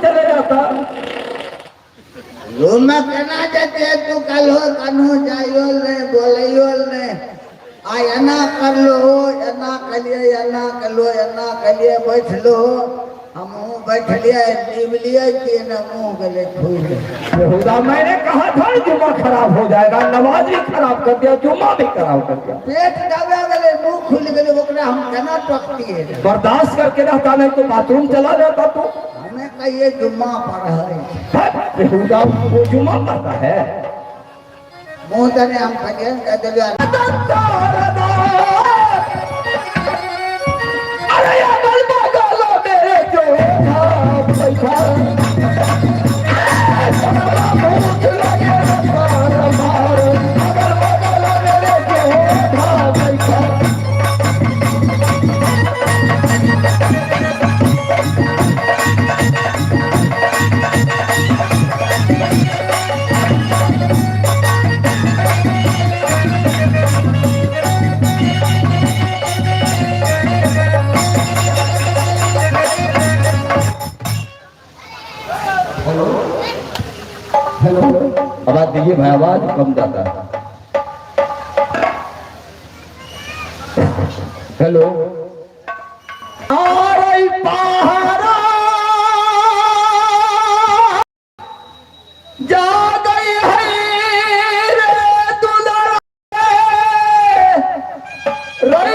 चले जाता। रूम में कहना चाहते तू कल हो कन्हो जाइयो ने बोलियो ने आ एना कर लो एना कलिए एना कलो एना कलिए बैठ लो हम बैठलिए नीबलिए कि न मुंह गले खुल यहूदा मैंने कहा था जुम्मा खराब हो जाएगा, नमाज भी खराब कर दिया, जुम्मा भी खराब कर दिया। पेट दबा गले मुंह खुल गले ओकरा हम केना टकतिए बर्दाश्त करके रहता, नहीं तो बाथरूम चला जाता। तो हमें कहिए जुम्मा पर है यहूदा वो जुम्मा पढ़ता है। मुंह तने हम कहिए कह दिया अरे अगल बगल मेरे जो आवाज दीजिए भाई, आवाज कम जाता है। हेलो जा गई है रे दुल्हन रे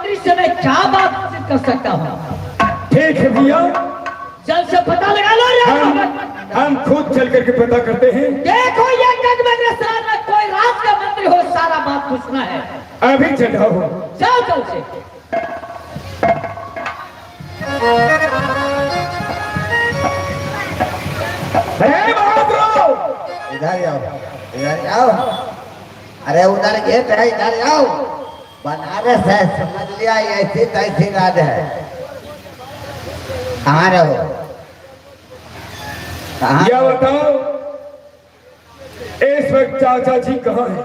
मंत्री से मैं क्या बात कर सकता हूँ? ठीक है भैया, जल्द से पता लगा लो यार। हम खुद चल करके पता करते हैं। देखो ये गजबेश्वर में कोई राज का मंत्री हो, सारा बात पूछना है। अभी चढ़ाओ। जाओ जल्द से। इधर आओ, इधर आओ। अरे उधर गेट है, इधर आओ। बनारस है, समझ लिया, ऐसी तैसी राज है। कहाँ रहो? कहाँ? या बताओ इस वक्त चाचा जी कहाँ हैं?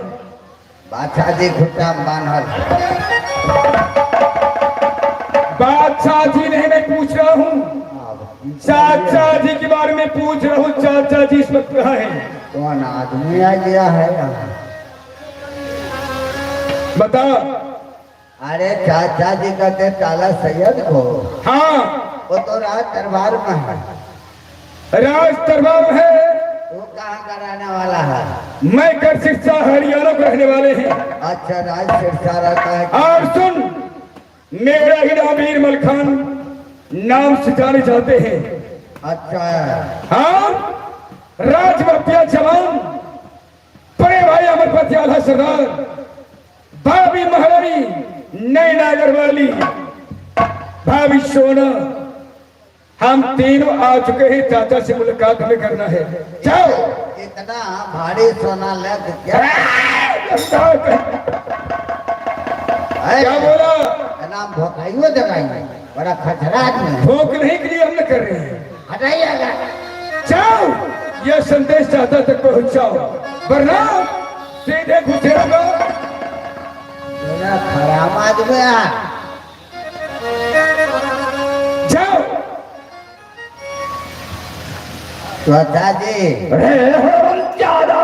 बादशाह जी खुट्टा बांधल। बादशाह जी नहीं, मैं पूछ रहा हूँ चाचा जी के बारे में पूछ रहा हूँ। चाचा जी इस वक्त कहाँ हैं? कौन आदमी आ गया है यहाँ? बता। अरे चाचा जी कहते काला सैयद को। हाँ, वो तो राज दरबार में है। राज दरबार है। तू कहाँ का रहने वाला है? मैं कर सिरसा हरियाणा को रहने वाले हैं। अच्छा, राज सिरसा रहता है। और सुन, मेरा ही नाम वीरमल खान नाम से जाने जाते हैं। अच्छा, हाँ, राजमपिया जवान, बड़े भाई अमरपति आला सरदार, भाभी महारानी नैना अग्रवाली, भाभी सोना, हम तीनों आ चुके हैं। चाचा से मुलाकात हमें करना है। जाओ। इतना भारी सोना लग क्या? क्या बोला? नाम भोकाइयो जगाई, बड़ा खतरा आदमी है। भोग नहीं के लिए हम न कर रहे हैं। हटाइएगा। जाओ, यह संदेश चाचा तक पहुंचाओ, वरना सीधे घुसेगा। मेरा खराब आदमी है। जाओ। चाचा जी। ज्यादा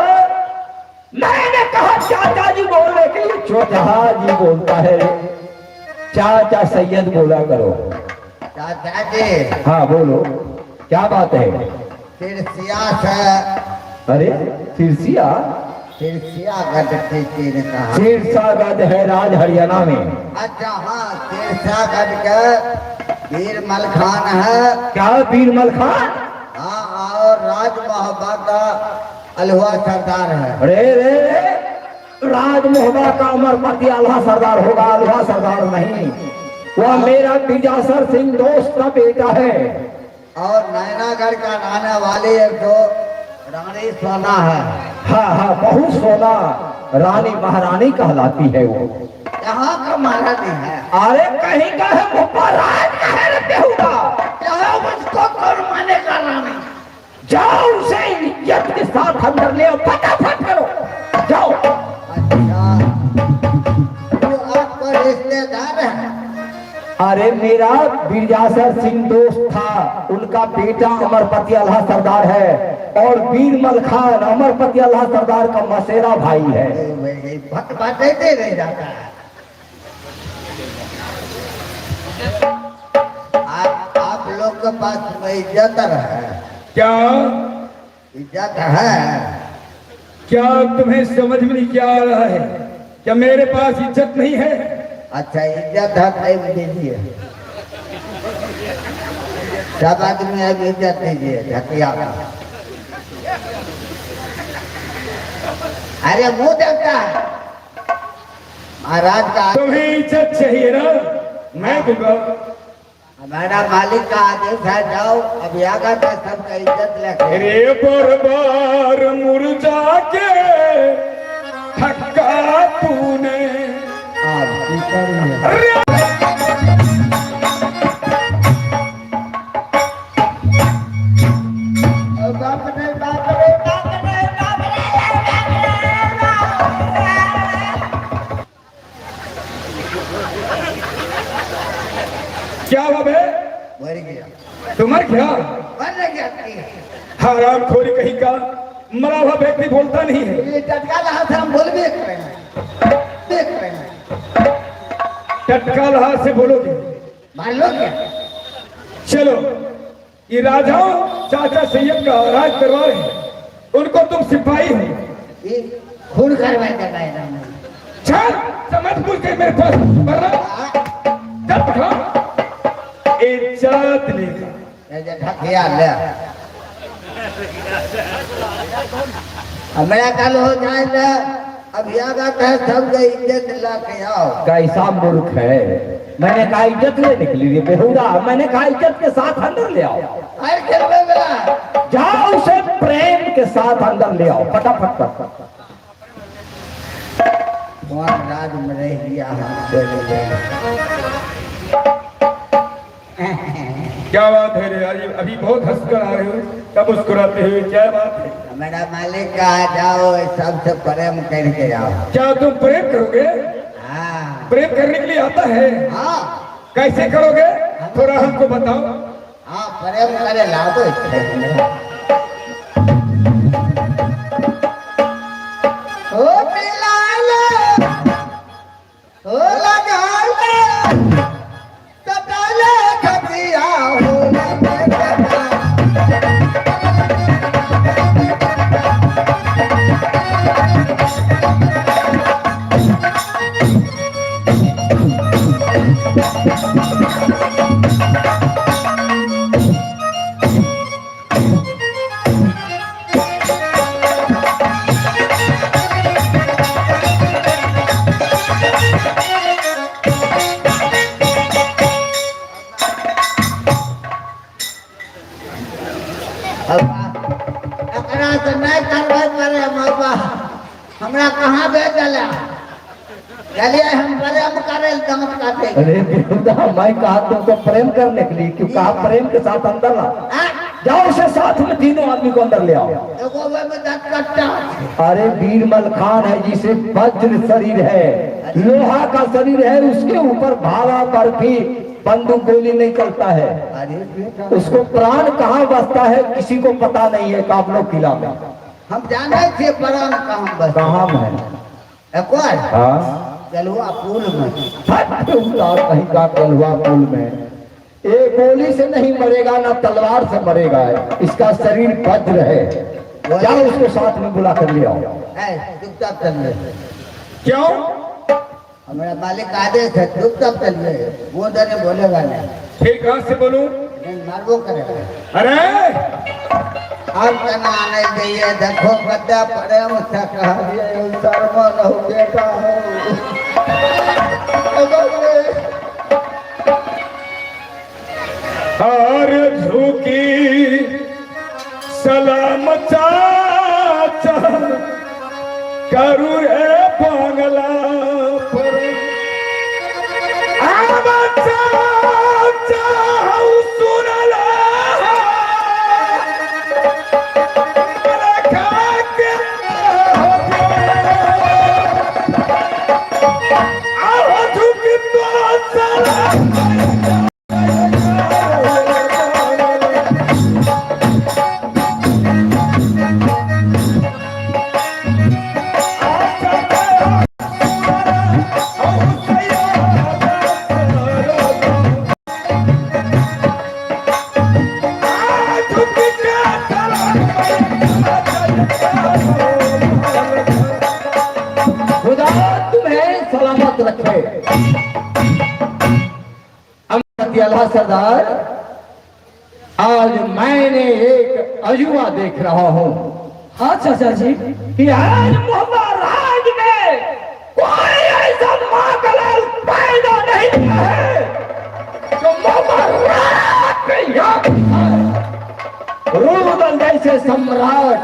मैंने कहा चाचा जी बोलने के लिए चौथा जी बोलता है। चाचा सैयद बोला करो। चाचा जी। हाँ बोलो, क्या बात है? सिरसिया से। अरे सिरसिया? सिरसिया गढ़ ने कहा। सिरसागढ़ है राज हरियाणा में। अच्छा, हाँ, सिरसा गढ़ के वीरमल खान है। क्या वीरमल खान? हाँ, और राज मोहब्बा का अलहुआ सरदार है। अरे रे, राज मोहब्बा का अमरपति आल्हा सरदार होगा, आल्हा सरदार नहीं। वह मेरा बिजासर सिंह दोस्त का बेटा है। और नैनागढ़ का रहने वाली एक दो रानी सोना है। हाँ हाँ, बहुत सोना, रानी महारानी कहलाती है वो। यहाँ का महारानी है। अरे कहीं का है मुप्पा, राज का है रे बेहुदा। यहाँ उसको कौन मानेगा रानी? जाओ, उसे इज्जत के साथ अंदर ले आओ, फटाफट करो, जाओ। अच्छा, वो आपका रिश्तेदार है? अरे मेरा बिरजासर सिंह दोस्त था, उनका बेटा अमरपति आल्हा सरदार है, और वीरमल खान अमरपति आल्हा सरदार का मसेरा भाई है। बातें दे रह जाता है। आप लोग के पास में इज्जत है? क्या इज्जत है? क्या तुम्हें समझ में नहीं क्या आ रहा है? क्या मेरे पास इज्जत नहीं है? अच्छा, इज्जत है, टाइम दीजिए। सब आदमी अब इज्जत दीजिए। ढकिया। अरे मुंह देखता है महाराज का। तुम्हें इज्जत चाहिए ना, मैं दूंगा। हमारा मालिक का आदेश है, जाओ। अब आगा का सबका इज्जत लेकर। रे बरबार मुरझा के थका तूने। क्या हुआ बे? मर गया। तुम्हार क्या? मर गया। हराम खोरी कहीं का, मरा हुआ व्यक्ति बोलता नहीं है। ये टटका रहा था, हम बोल भी देख रहे हैं। टटका हाथ से बोलोगे? मान लो क्या? चलो, ये राजाओं चाचा सैयद का राज दरबार है, उनको तुम सिपाही हो। ये खून करवाए देगा। चल, समझ पूछ के मेरे पास, वरना ये ढकिया ले हमारा कल हो जाए ले अब याद आता है सब के इज्जत ला के आओ। कैसा मूर्ख है, मैंने कहा इज्जत लेने के लिए बेहुदा, मैंने कहा इज्जत के साथ अंदर ले आओ। अरे खेलने वाला जाओ उसे प्रेम के साथ अंदर ले आओ फटाफट कर। कौन राज में रह गया हमसे क्या बात है रे, अभी बहुत हंसकर आ रहे हो, तब मुस्कुराते हुए, क्या बात है? मेरा मालिक कहा जाओ सबसे प्रेम करके आओ। क्या तुम प्रेम करोगे? हाँ प्रेम करने के लिए आता है? हाँ कैसे करोगे, थोड़ा हमको बताओ। हाँ प्रेम करे लाओ ओ मिला ले ओ लगा ले कटा ले खटिया हो एकरा से नहीं करवे पड़े बाबा हमरा कहाँ भेजला चलिए हम प्रेम करे दांत काटे। अरे बेहुदा, मैं कहा तुमको प्रेम करने के लिए, क्यों कहा प्रेम के साथ अंदर ला। जाओ उसे साथ में तीनों आदमी को अंदर ले आओ। एगो वे में दांत काटता अरे बीरमल खान है जिसे वज्र शरीर है, लोहा का शरीर है, उसके ऊपर भाला पर भी बंदूक गोली नहीं चलता है। अरे बेटा उसको प्राण कहाँ बसता है किसी को पता नहीं है। काबलो किला में हम जाने थे प्राण कहाँ बस कहाँ है? एक बार हाँ चलुआ पुल में कहीं का कलवा पुल में एक गोली से नहीं मरेगा ना तलवार से मरेगा, इसका शरीर वज्र है। जाओ उसको साथ में बुला कर ले आओ। चुपचाप चल रहे क्यों? हमारा मालिक आदेश है चुपचाप चल रहे वो देने बोलेगा नहीं फिर कहाँ से बोलूं? मारबो करेगा। अरे हम तना नहीं चाहिए देखो गद्दा पड़े उसका कहा शर्मन हो बेटा हार झुकी सलाम चाचा करू रे बांगला पर आवा चाचा हऊ सुनला लखा के आवा झुकी तो सलाम खुदा तुम्हें सलामत रखे। अल्लाह सरदार, आज मैंने एक अजूबा देख रहा हूँ। हाँ चाचा जी कि आज मोहम्मद राज में कोई ऐसा माकलाल पैदा नहीं हुआ है जो मोहम्मद राज के यहाँ रुदल जैसे सम्राट,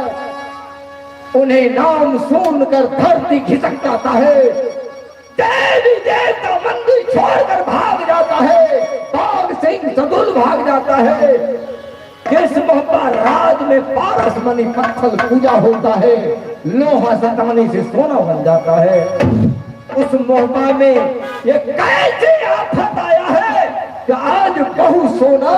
उन्हें नाम सुनकर धरती खिसक जाता है, देवी देवता मंदिर छोड़कर भाग जाता है, बाघ सिंह सदुल भाग जाता है। जिस मोहब्बा राज में पारस मणि पत्थर पूजा होता है, लोहा सताने से सोना बन जाता है, उस मोहब्बा में ये कैसी आफत आया है कि आज बहु सोना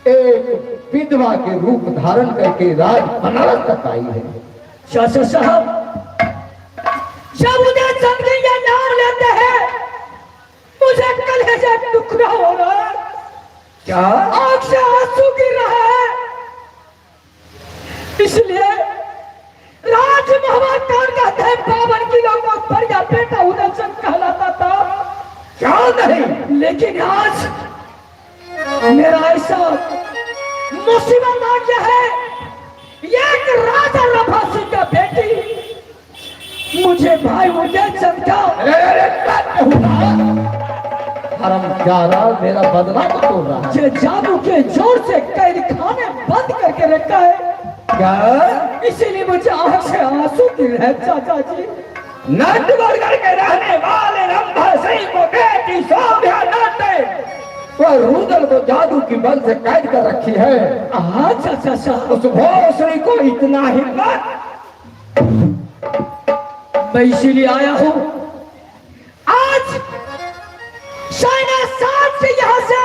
एक विधवा के रूप धारण करके राज बनारस तक आई है। चाचा साहब, जब उन्हें समझे ये नाम लेते हैं मुझे कलेजा टुकड़ा हो रहा है, क्या आंख से आंसू गिर रहा है। इसलिए राज मोहम्मद खान कहते हैं 52 किलो का बढ़िया बेटा उदयचन कहलाता था। क्या नहीं, लेकिन आज मेरा ऐसा मुसीबत आ गया है। एक राजा रफासी का बेटी मुझे भाई उदय चंद का हरामजादा मेरा बदनाम तोड़ रहा है। ये जादू के जोर से कैद खाने बंद करके रखा है क्या इसीलिए मुझे आंख से आंसू गिर है चाचा जी। नटवरगढ़ के रहने वाले रंभा सिंह को बेटी सौम्या नाते वह रुदल को जादू की बल से कैद कर रखी है। हाँ चाचा साहब, उस भोसड़ी को इतना हिम्मत, मैं इसीलिए आया हूँ। आज शायना साथ से यहाँ से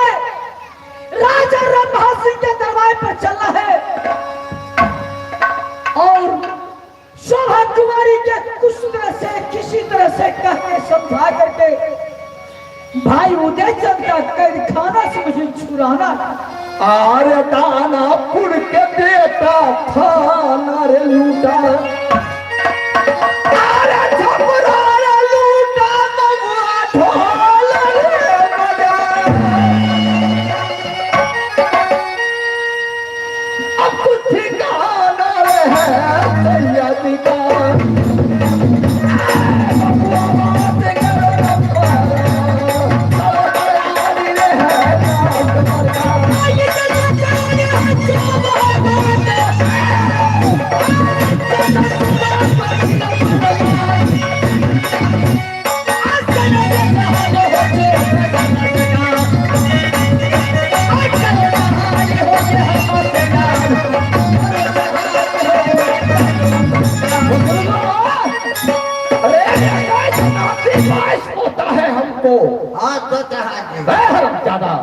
राजा रंभा सिंह के दरबार पर चलना है और शोभा कुमारी के कुछ तरह से किसी तरह से कह के समझा करके भाई उदय चंद का कैद खाना से मुझे छुड़ाना। आरे दाना पुर के बेटा थाना रे लूटा, आरे छपरा रे लूटा मगुआ ढोल रे बजा। अब कुछ ठिकाना रे है सैयदी का। होता है हमको हाँ तो कहा जी। हरामजादा,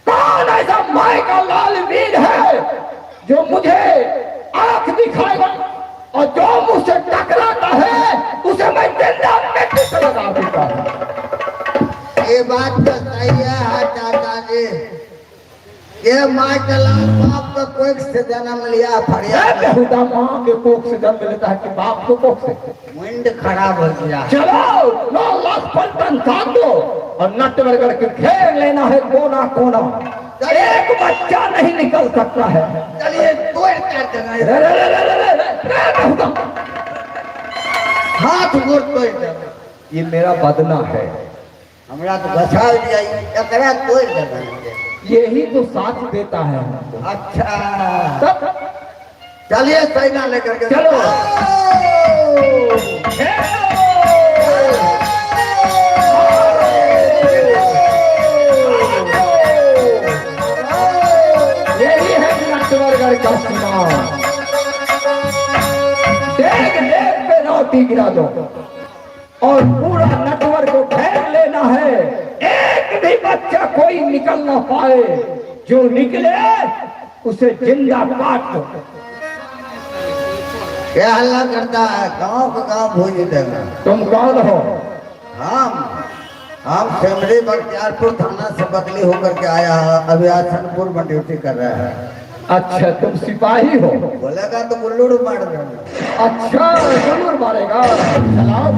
कौन ऐसा माय का लाल वीर है जो मुझे आंख दिखाएगा और जो मुझसे टकराता है उसे मैं जिंदा मिट्टी से लगा देता हूं। ये बात तो सही है चाचा जी। ये माँ के लाल बाप का कोख से जन्म लिया फरियाद बेहुदा माँ के कोख से जन्म लेता है कि बाप को कोख से। मुंड खराब हो गया। चलो 9 लाख पलटन काट दो और नटवरगढ़ के घेर लेना है कोना कोना। एक बच्चा नहीं निकल सकता है। चलिए तोड़ कर देना। रे रे रे रे रे रे, बेहुदा। हाथ गोड़ तोड़ देना। ये मेरा बदना है, हमरा तो बचा दिया, एकरा तोड़ देना। यही तो साथ देता है हमको। अच्छा तब चलिए सैना लेकर के चलो। यही है नटवरगढ़ का सीमा। देख देख पे रोटी गिरा दो और पूरा नटवर को घेर लेना है। एक भी बच्चा कोई निकल ना पाए, जो निकले उसे जिंदा काट दो। क्या हल्ला करता है? गांव का गांव भूज देगा। तुम कौन हो? हम सेमरी बख्तियारपुर थाना से बदली होकर के आया है, अभी आसनपुर में ड्यूटी कर रहा है। अच्छा तुम सिपाही हो? बोलेगा तो गुल्लू मार देगा। अच्छा जरूर मारेगा। चलाओ।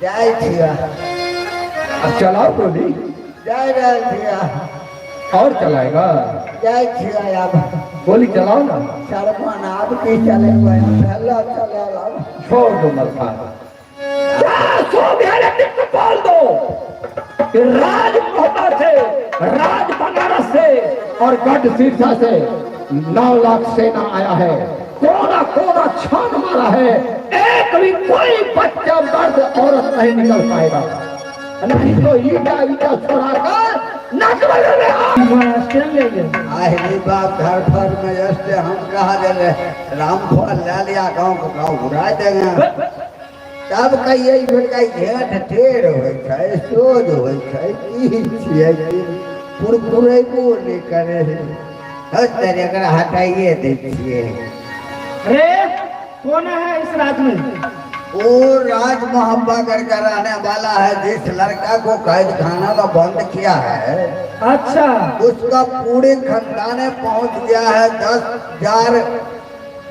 जय छिया। अब चलाओ गोली। जय जय छिया। और चलाएगा? जय छिया। अब गोली चलाओ ना। सरपन आप की चले हुए पहला चले लाओ। छोड़ दो मलखा। बोल दो कि राज मोहब्बा से, राज बनारस से और गढ़ सिरसा से 9 लाख सेना आया है। कोना कोना छान मारा है। एक भी कोई बच्चा मर्द औरत नहीं निकल पाएगा, नहीं तो ईटा ईटा छोड़ाकर नटवरगढ़ में आहली बाप घर पर में जैसे हम कहा दे रामफल ले लिया गाँव को गाँव घुरा देंगे। तब कहिए बेटा घेट ढेर होइ छै, सोज होइ छै, की छियै कुरकुरे बोली करे हर तरह का हटाइए दे छियै। अरे कौन है इस राज में? वो राज मोहब्बा करके रहने वाला है, जिस लड़का को कैद खाना में बंद किया है। अच्छा उसका पूरे खानदाने पहुंच गया है 10,000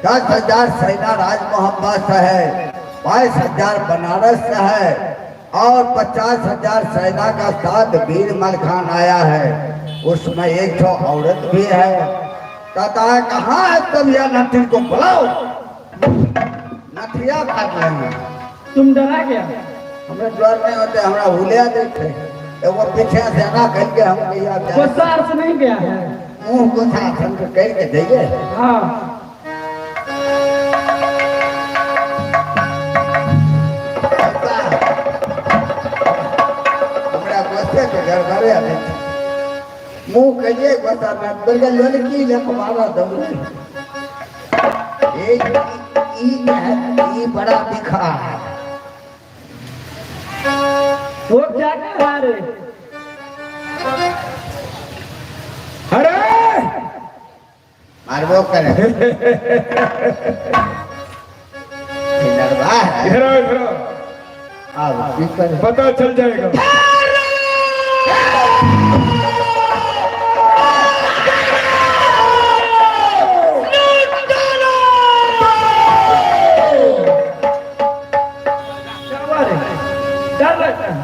10,000 सेना राज मोहम्मद से है, 22,000 बनारस से है और 50,000 सेना का साथ वीर मलखान आया है। उसमें एक ठो औरत भी है। कहता है कहाँ है तुम, या नथिया को बुलाओ, नथिया काट लेंगे। तुम डरा गया? हमें डर नहीं होते, हमारा हुलिया देखे वो पीछे से ना कह के हम भैया गुस्सार से नहीं गया है, मुंह को साथन को कह के जाइए। हाँ हमरा गुस्से के घर घरे आवे मुंह कहिए गुस्सा में बलगल लड़की ले मारा दौड़ी। ई बड़ा दिखा है। वो क्या कर रहा रे? अरे मारबो करे लड़वा है। इधर आओ, इधर आओ, अब की करे पता चल जाएगा। क्या हुआ रे? डर लगता है?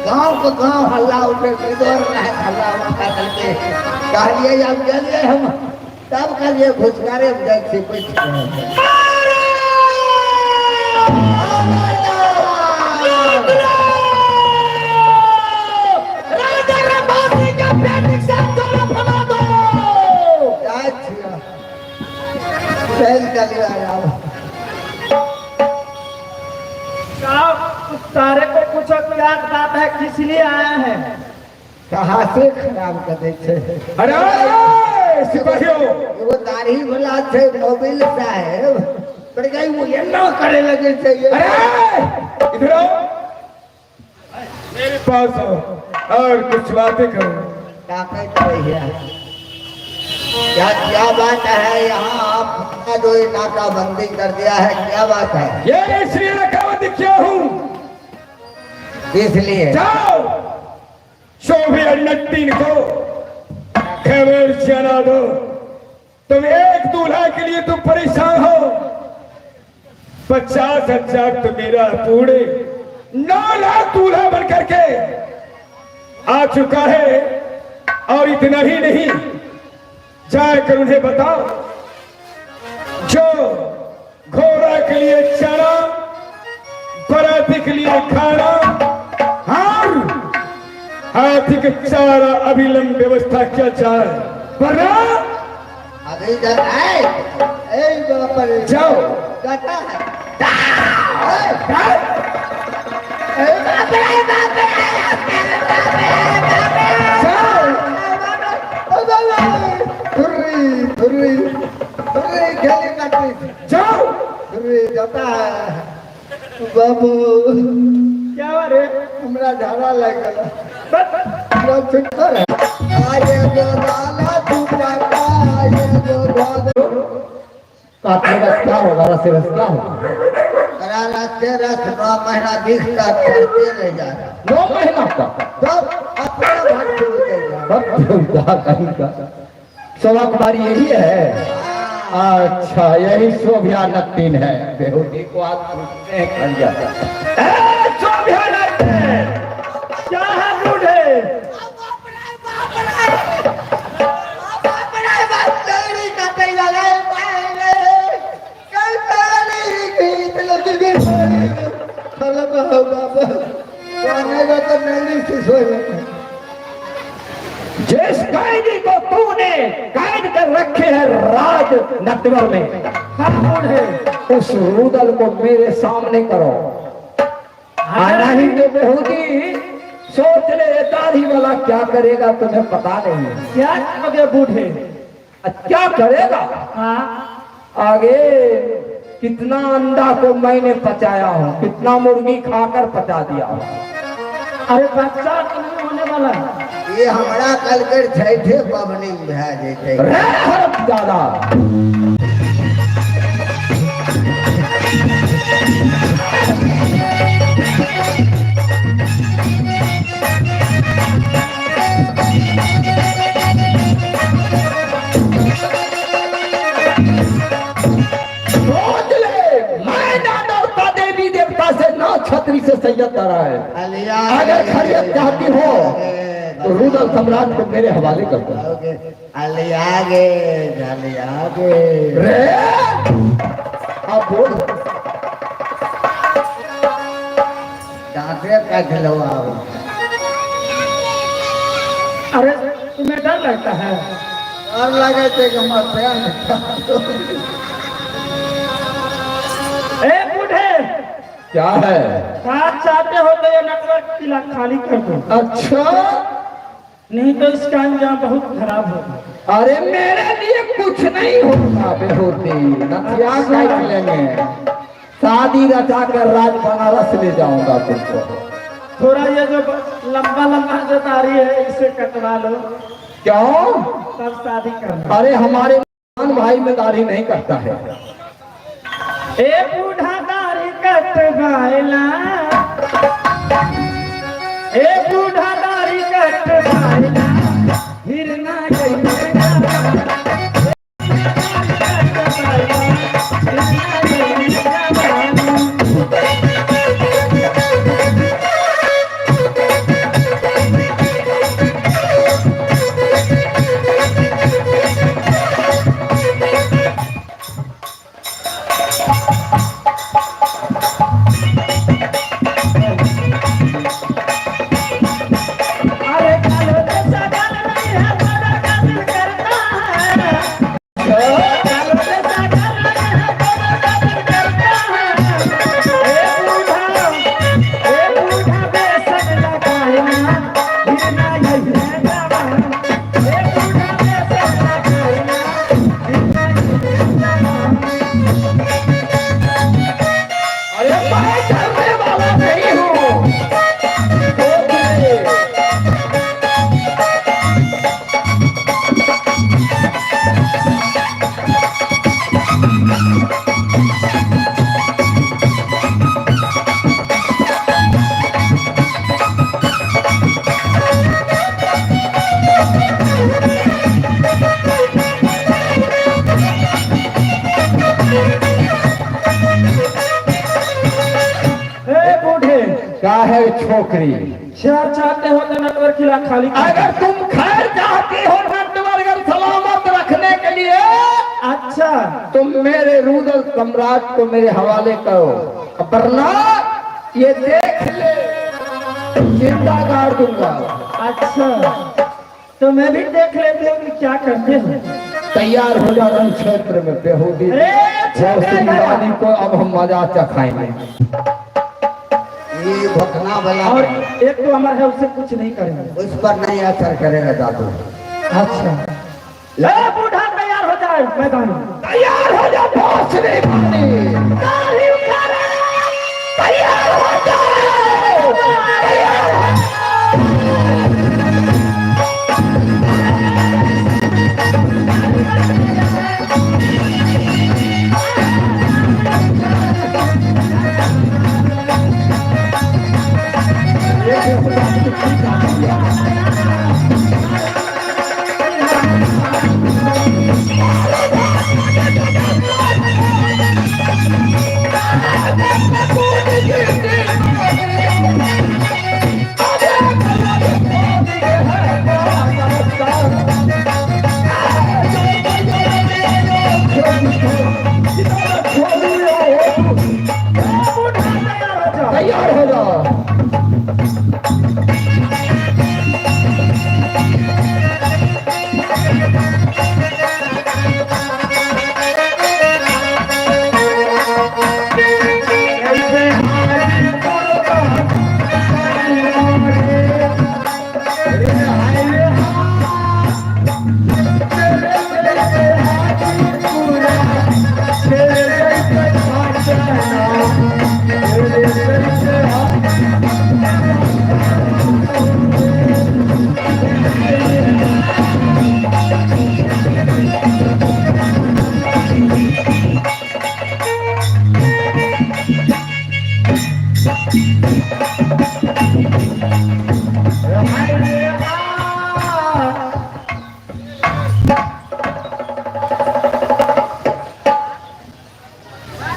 गांव को गांव हल्ला उठे किधर है हल्ला उठा करके कहलिए अब चलिए हम तब कहलिए घुसकारे देख से कुछ सारे को पूछो क्या बात है, किस लिए आया है? कहाँ से खराब कर दे छे। अरे सिपाहियों, वो दाढ़ी वाला छे मोबिल साहब पर गई वो ये ना करे लगे छे। अरे इधर आओ, मेरे पास आओ और कुछ बातें करो। क्या कहते भैया, क्या बात है यहाँ आपका जो नाकाबंदी कर दिया है, क्या बात है? ये इसलिए नाकाबंदी किया हूँ, इसलिए जाओ शोभे नट्टीन को खबर जाना दो। तुम एक दूल्हा के लिए तुम परेशान हो, 50,000 तो मेरा पूरे 9 लाख दूल्हा बन करके आ चुका है। और इतना ही नहीं, जाकर उन्हें बताओ जो घोड़ा के लिए चना, बराती के लिए खाना, हाथी के चारा अभिलंब व्यवस्था क्या चाहे, वरना अभी जब आए पर जाओ। कहता है जाओ। जाता है बाबू, क्या हुआ रे? हमरा झाड़ा लग गया। छुट्टर है आये जो लाला दूसरा का आये जो क्या होगा? रस क्या होगा? रास्ते रस 9 महीना दिखता करते ले जा रहा 9 महीना का तब अपना भाग छूट कहीं का शोभा कुमारी यही है। अच्छा, यही शोभा नत्तीन है। बेहुदी को आज पूछते हैं खंजा। शोभा नत्तीन क्या है बूढ़े? जिस कैदी को तूने कैद कर रखे है राज नटवर में, उस रूदल को मेरे सामने करो। नहीं तो बेहुदी सोच ले, दाढ़ी वाला क्या करेगा तुम्हें पता नहीं। क्या करोगे बूढ़े? क्या करेगा? आगे कितना अंडा को मैंने पचाया हूँ, कितना मुर्गी खाकर पचा दिया हूँ। अरे बच्चा तो नहीं होने वाला है। ये हमारा कल कर छठे पबनी भै जेते दादा। छतरी से सैयद डरा है। अलिया अगर खैरियत चाहती हो तो रुदल सम्राट को मेरे हवाले कर दो। अलियागे अलियागे रे अब बोल। दांते काट लो आओ। अरे तुम्हें डर लगता है? और लगे थे कि मैं प्यार ए बूढ़े, क्या है? आप चाहते हो तो ये नेटवर्क किला खाली कर दो, अच्छा नहीं तो इसका अंजाम बहुत खराब होगा। अरे मेरे लिए कुछ नहीं होगा बेहोती, नथिया काट लेंगे। शादी रचा कर राज बनारस ले जाऊंगा तुमको। थोड़ा ये जो लंबा लंबा जो दाढ़ी है इसे कटवा लो, क्यों? तब शादी करना। अरे हमारे भाई में दाढ़ी नहीं करता है। ए बूढ़ा दाढ़ी कटवाएला, ए बूढ़ा दाढ़ी कटवाएला, हिरना क्या है छोकरी? शहर चाहते हो तो नेटवर्क किला खाली कर। अगर तुम खैर चाहती हो नेटवर्क सलामत रखने के लिए, अच्छा तुम मेरे रुदल सम्राट को मेरे हवाले करो, वरना ये देख ले जिंदा गाड़ दूंगा। अच्छा तो मैं भी देख लेती हूँ कि क्या करते हो। तैयार हो जा रण क्षेत्र में बेहूदी वादी को अब हम मजा चखाएंगे। ये भोकना वाला और एक तो हमारा है उससे कुछ नहीं करेंगे, उस पर नहीं असर करेगा दादू। अच्छा ले बूढ़ा तैयार हो जाए मैदान में। तैयार हो जा भोसड़ी वाली। तैयार हो जाओ, तैयार हो तैयार हो जाओ।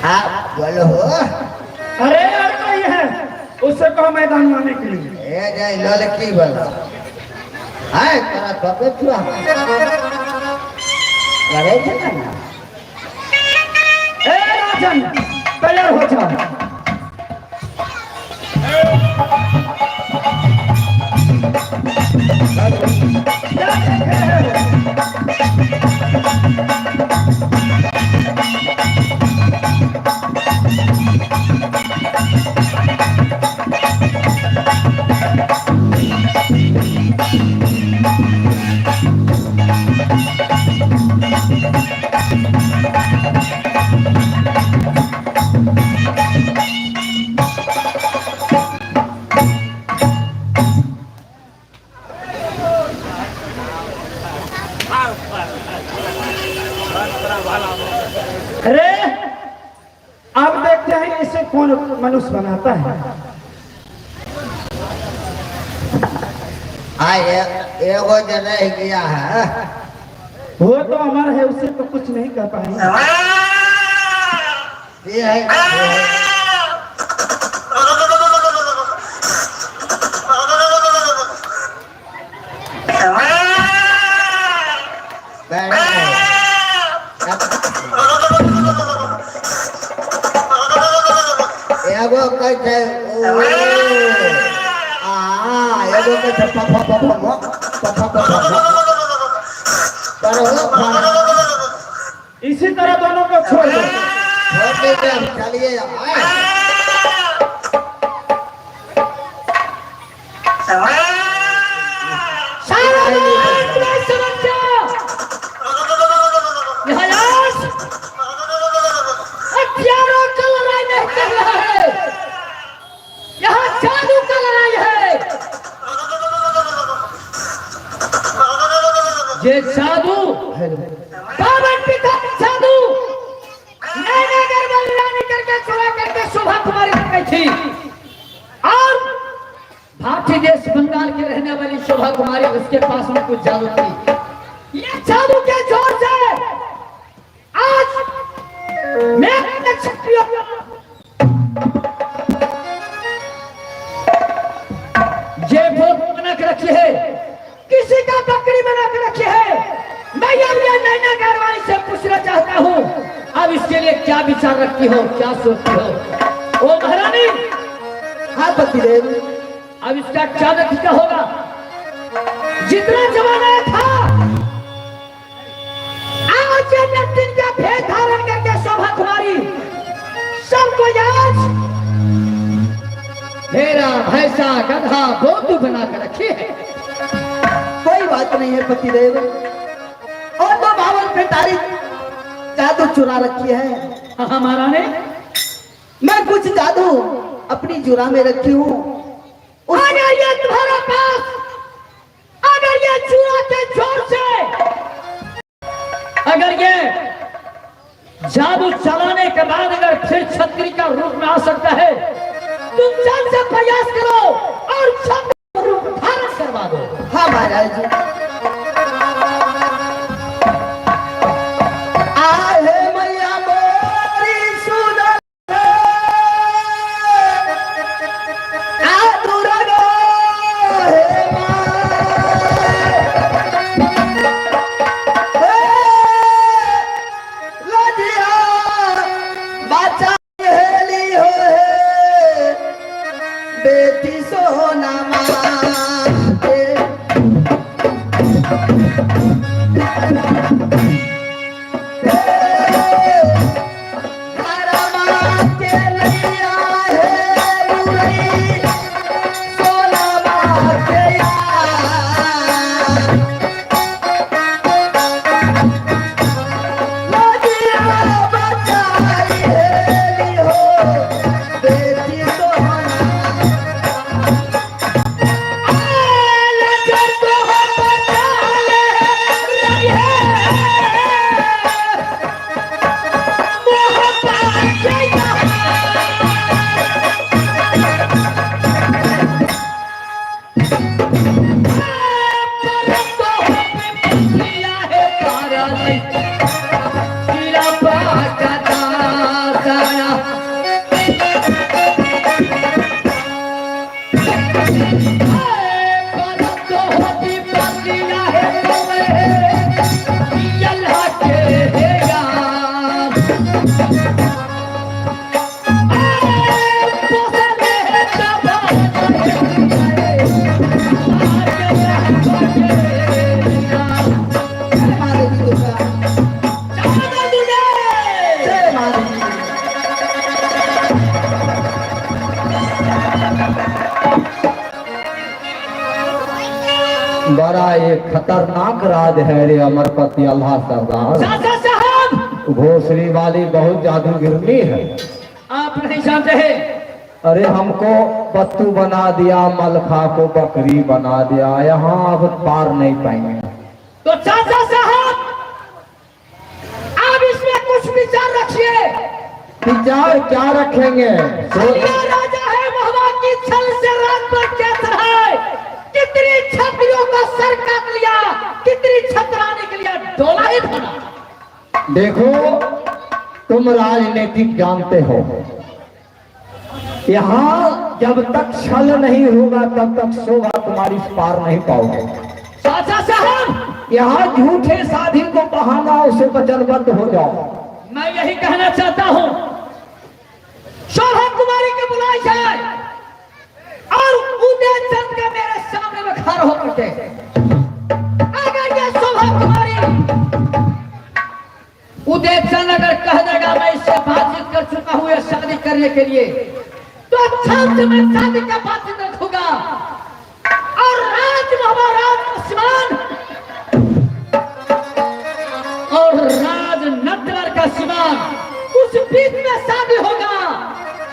आप बोलो। अरे यार कोई है उससे कहो मैदान में आने के लिए। ए जाए लड़की वाला है तेरा तबियत हुआ लगे थे ना ए राजन तैयार हो जा। अरे अब देखते हैं इसे कौन मनुष्य बनाता है। एगो जो रह गया है वो तो अमर है, उसे तो कुछ नहीं कर पाएंगे। ये है एगो कहते एगो कहते इसी तरह दोनों को छोड़ दो। चलिए ये साधु पावन पिता साधु नैना गर्भवती रानी करके चुरा करके शोभा कुमारी बन गई थी और भारतीय देश बंगाल के रहने वाली शोभा कुमारी उसके पास में कुछ जादू थी। ये जादू के जोर से आज मैं क्षत्रिय ये भोग बना के रखी है, किसी का बकरी बना के रखी है। मैं ये नैना गारवानी से पूछना चाहता हूँ अब इसके लिए क्या विचार रखती हो, क्या सोचती हो? ओ महारानी। हाँ पतिदेव। अब इसका क्या नतीजा होगा? जितना जमाना था आज दिन का भेद धारण करके शोभा कुमारी सबको आज मेरा भैंसा गधा बोतू बना कर रखी है। कोई बात नहीं है पतिदेव, और तो बावन पेटारी जादू चुरा रखी है। हाँ महारानी, मैं कुछ जादू अपनी जुरा में रखी हूँ। अगर ये तुम्हारे पास अगर ये चुरा के जोर से अगर ये जादू चलाने के बाद अगर फिर छतरी का रूप में आ सकता है, तुम जल्द से प्रयास करो और छतरी का रूप धारण करवा दो। हाँ महाराज जी। बेटी सोना माते Yeah! बड़ा ये खतरनाक राज है रे अमरपति अल्लाह सरदार। चाचा साहब घोसरी वाली बहुत जादूगिरनी है। आप नहीं जानते हैं, अरे हमको बत्तू बना दिया, मलखा को बकरी बना दिया, यहाँ अब पार नहीं पाएंगे। तो चाचा साहब आप इसमें कुछ विचार रखिए। विचार क्या रखेंगे? ये राजा है महबा की छल से रात पर कैद है, कितनी छतरियों का सर काट लिया, कितनी छतराने के लिए डोला ही भरा। देखो तुम राजनीतिक जानते हो, यहाँ जब तक छल नहीं होगा तब तक शोभा तुम्हारी पार नहीं पाओगे। चाचा साहब यहाँ झूठे साधी को बहाना उसे वचनबद्ध हो जाओ। मैं यही कहना चाहता हूँ, शोभा कुमारी के बुलाई जाए और उदय चंद के मेरे सामने में खड़ा होकर के अगर ये शोभा कुमारी उदय चंद अगर कह देगा मैं इससे बातचीत कर चुका हूँ ये शादी करने के लिए, तो अच्छा से मैं शादी का बातचीत रखूंगा और राज सिमान और राज नटवर का सिमान उस बीच में शादी होगा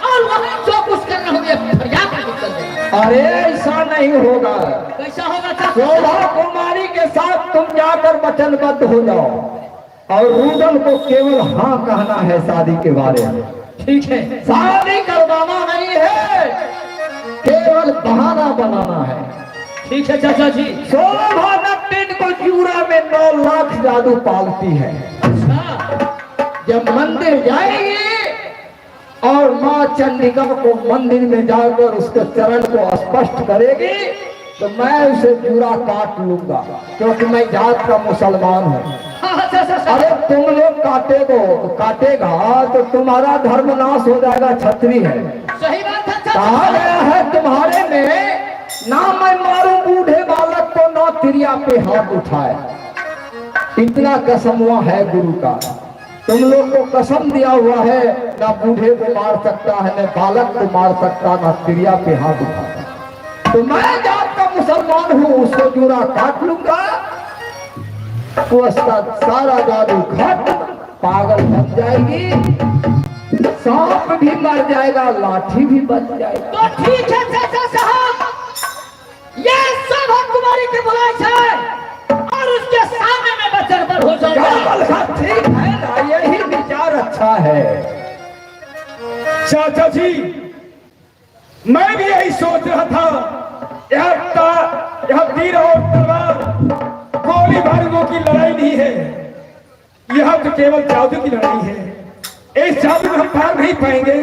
और वहां जो कुछ करना होगा फरियाद निकल देगा। अरे ऐसा नहीं होगा। कैसा होगा चाचा? शोभा कुमारी के साथ तुम जाकर वचनबद्ध हो जाओ और रूदल को केवल हाँ कहना है शादी के बारे में। ठीक है, शादी करवाना नहीं है, केवल बहाना बनाना है। ठीक है चाचा जी। शोभा नट्टिन को जूरा में 9 लाख जादू पालती है। अच्छा, जब मंदिर जाएगी और माँ चंडिका को मंदिर में जाकर उसके चरण को स्पष्ट करेगी तो मैं उसे जूरा काट लूंगा, क्योंकि मैं जात का मुसलमान हूँ। हाँ, चाचा। अरे तुम लोग काटेगा तो तुम्हारा धर्म नाश हो जाएगा। छतरी है, सही बात है कहा चाचा। गया है तुम्हारे में, ना मैं मारूं बूढ़े बालक को ना तिरिया पे हाथ उठाए। इतना कसम हुआ है गुरु का। तुम लोग को कसम दिया हुआ है, ना बूढ़े को मार सकता है, ना बालक को मार सकता, ना तिरिया पे हाथ उठाता। तो मैं जात का मुसलमान हूँ, उसको जूरा काट लूंगा, उसका सारा जादू खत्म, पागल बन जाएगी, सांप भी मर जाएगा, लाठी भी बच जाएगी। तो ठीक है चाचा साहब, ये शोभा कुमारी के बुलाई जाए और उसके सामने में वचनबद्ध हो जाऊंगा। ठीक है ना, यही विचार अच्छा है। चाचा जी मैं भी यही सोच रहा था, यह तीर और तलवार गोली बारूदों की लड़ाई नहीं है, यह तो केवल जादू की लड़ाई है। इस जादू में हम पार नहीं पाएंगे,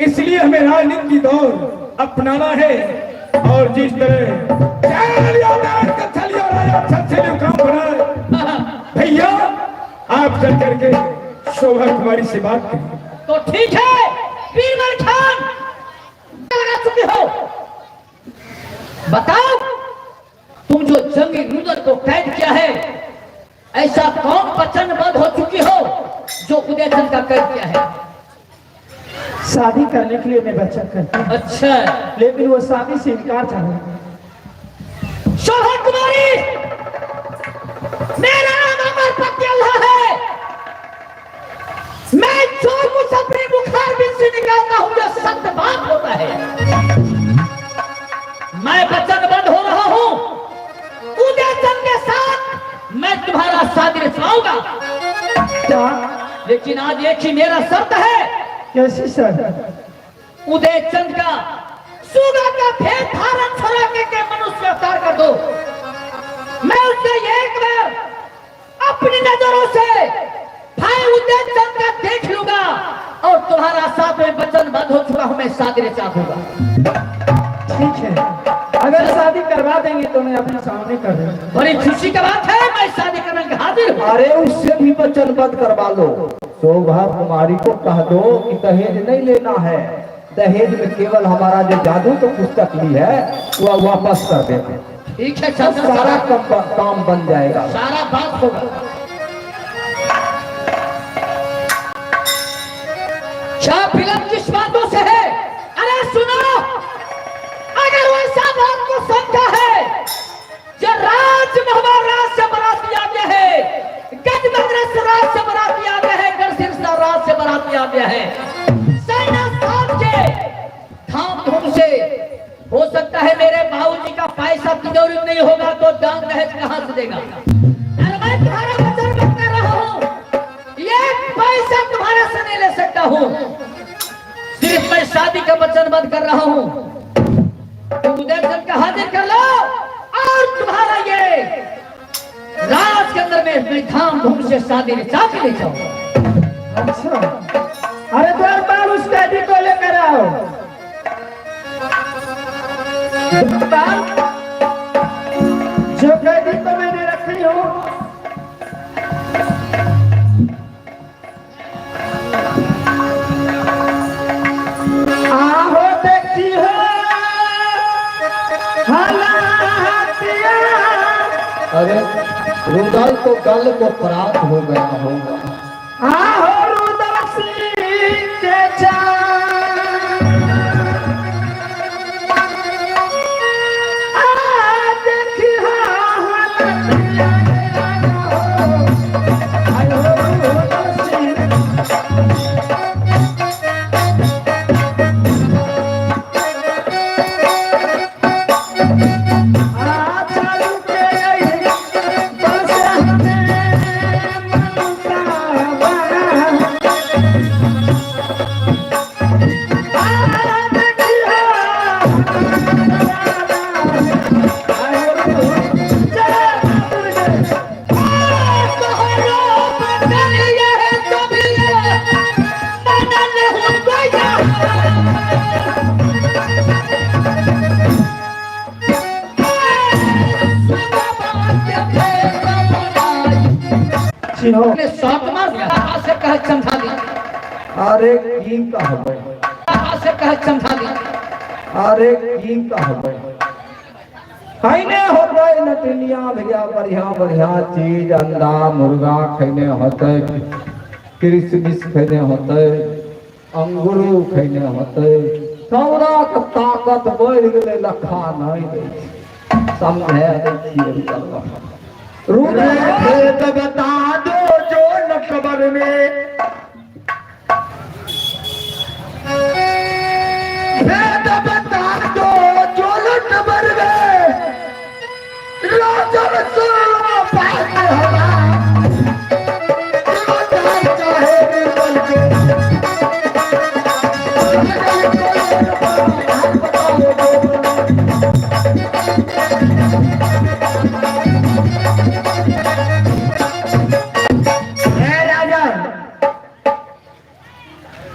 इसलिए हमें राजनीति की दौर अपनाना है। और जिस तरह भैया आप चल करके शोभा कुमारी से बात करिए। तो ठीक है, बीरबल खान लगा चुके हो, बताओ तुम जो जंगी रुदल को कैद किया है, ऐसा कौन वचनबद्ध हो चुकी हो जो उदयचंद का कैद किया है? शादी करने के लिए मैं वचन करती हूँ, अच्छा, लेकिन वो शादी से इनकार कर रही है। शोभा कुमारी, मेरा नाम अमरपति अल्लाह है, मैं जो कुछ अपने मुखार में से निकालता हूँ यह सत्य बात होता है। मैं वचनबद्ध हो रहा हूँ, उदयचंद के साथ मैं तुम्हारा शादी रचवाऊंगा, लेकिन आज एक ही मेरा शर्त है। कैसी सर? उदयचंद का सुगा का भेद धारण छोड़ा के मनुष्य अवतार कर दो, मैं उसे एक बार अपनी नजरों से भाई उदयचंद का देख लूंगा और तुम्हारा साथ में वचनबद्ध हो चुका हूं, मैं शादी रचा दूंगा। ठीक है, अगर शादी करवा देंगे तो मैं अपने सामने कर दूंगा। बड़ी खुशी की बात है, मैं शादी करने के हाजिर हूं। अरे उससे भी वचनबद्ध करवा लो। शोभा कुमारी को कह दो कि दहेज नहीं लेना है, दहेज में केवल हमारा जो जादू तो पुस्तक ली है वह वापस कर देते। ठीक है, सब सारा काम बन जाएगा। सारा बात होगा। क्या फिल्म किस बातों से है? अरे सुनो, दिया है। सेना साहब के धाम धूम से हो सकता है मेरे बाबूजी का पैसा तिजोरी में नहीं होगा तो दान दहेज कहां से देगा। और मैं तुम्हारा वचन कर रहा हूं, ये पैसा तुम्हारे से नहीं ले सकता हूं। सिर्फ मैं शादी का वचन बंद कर रहा हूं। तुम उदयचंद का हाजिर कर लो और तुम्हारा ये राज के अंदर में धाम धूम से शादी रचा के ले जाओ। अच्छा, अरे द्वारपाल उस कैदी को लेकर आओ। द्वारपाल, जो कैदी को मैंने रखी हूँ आहो देखी हो हालातिया। अरे रुदल तो गल को प्राप्त हो गया होगा। आहो रुदल सिंह चचा, देखी हो हालातिया। आयो रुदल सिंह शौक मार से कह समझा दी। अरे की कहबै, से कह समझा दी। अरे की कहबै, खैने होते नटनिया भैया बढ़िया बढ़िया चीज, अंडा मुर्गा खैने होते, किशमिश खैने होते, अंगूर खैने होते, सौरा के ताकत बढ़ गेलै लखा नहीं दै। समझे खेत बता दो जो नटवर में, खेत बता दो जो नटवर में, राजन सुनो बात हवा, चाहे निर्मल के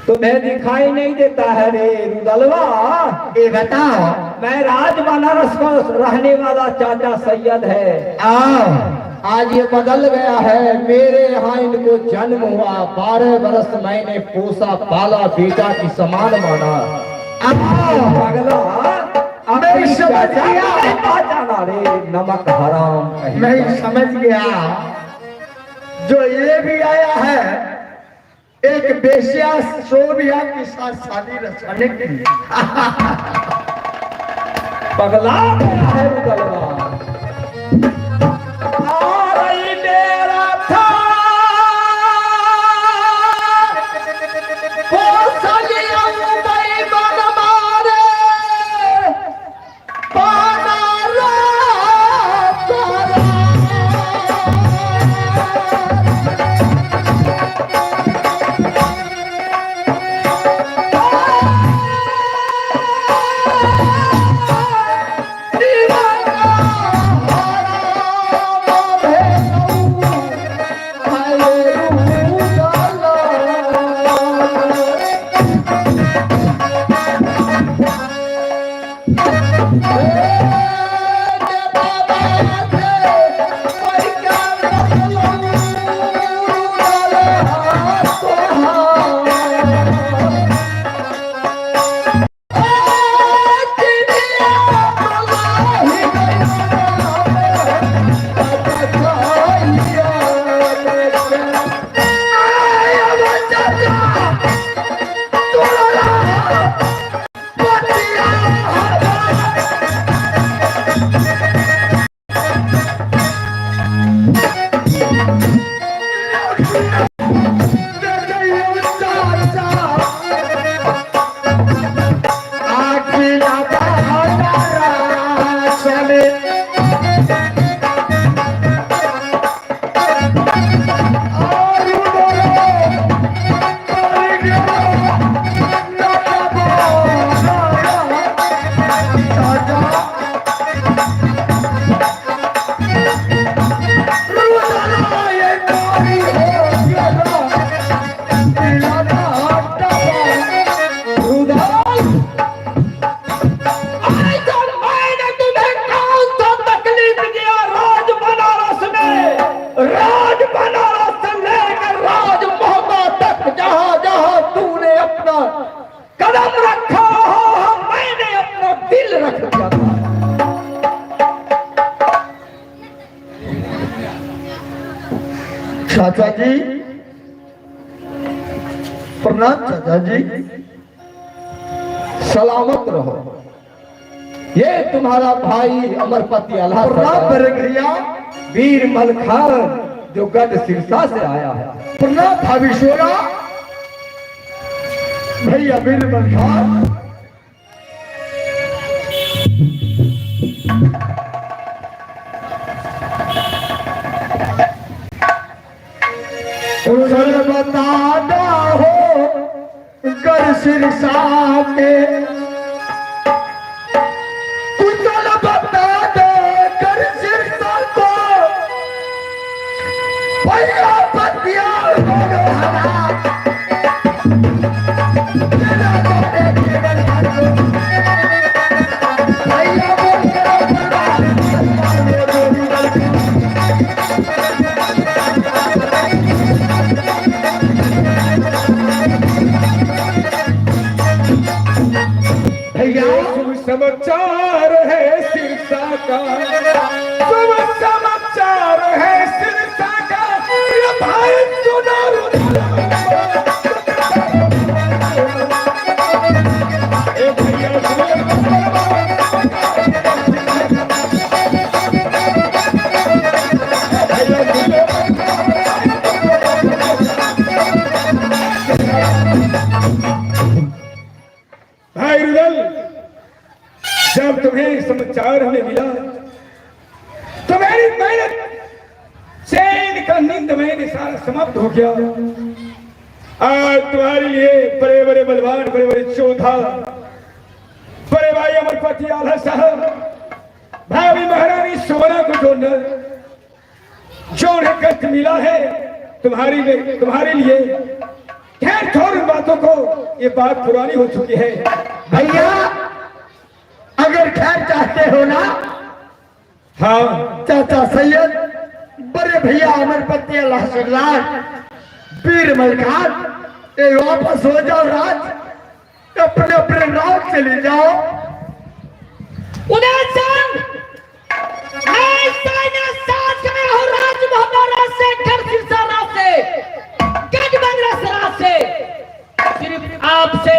तुम्हें दिखाई नहीं देता है रे रुदलवा? ये बताओ, मैं राज बनारस को रहने वाला चाचा सैयद है। आज ये बदल गया है। मेरे यहाँ इनको जन्म हुआ, 12 बरस मैंने पोसा पाला, बेटा की समान माना। पगला, मैं समझ गया। पहचाना रे नमक हराम कहीं मैं का। समझ गया, जो ये भी आया है एक बेशिया शोभिया के साथ शादी रचने के लिए। पगला है रुदलवा। आई मेरा था वो सलिया मुंबई बन मारे पाना दिल रख जाता है। चाचा जी प्रणाम। चाचा जी सलामत रहो। ये तुम्हारा भाई अमरपति अल्लाह प्रणाम मेरे भैया। वीर मलखान जो गढ़ सिरसा से आया है। प्रणाम भाभी सोना। भैया वीर मलखान उधर बताना हो गढ़ सिरसा के, उधर बता दो गढ़ सिरसा को, भैया पतिया समाचार है सिरसा का, शुभ समाचार है सिरसा का, ये भाई सुना भाई रुदल, जब तुम्हें समाचार हमें मिला तो मेरी मेहनत चैन का नींद में सारा समाप्त हो गया। आज तुम्हारे लिए बड़े बड़े बलवान, बड़े बड़े चौधा, बड़े भाई अमरपति आला साहब, भाभी महारानी सोना को जो कष्ट मिला है तुम्हारे लिए। खैर छोड़ उन बातों को, ये बात पुरानी हो चुकी है। भैया अगर खैर चाहते हो ना, हाँ चाचा सैयद, बड़े भैया अमरपति अल्लाह सरदार, वीर मलखान, ये वापस हो जाओ राज, अपने अपने राज चले जाओ। उदय चंद, मैं सेना साथ में हूँ राज मोहम्मद से, गढ़ सिरसा राज से, गढ़ राज से। सिर्फ आपसे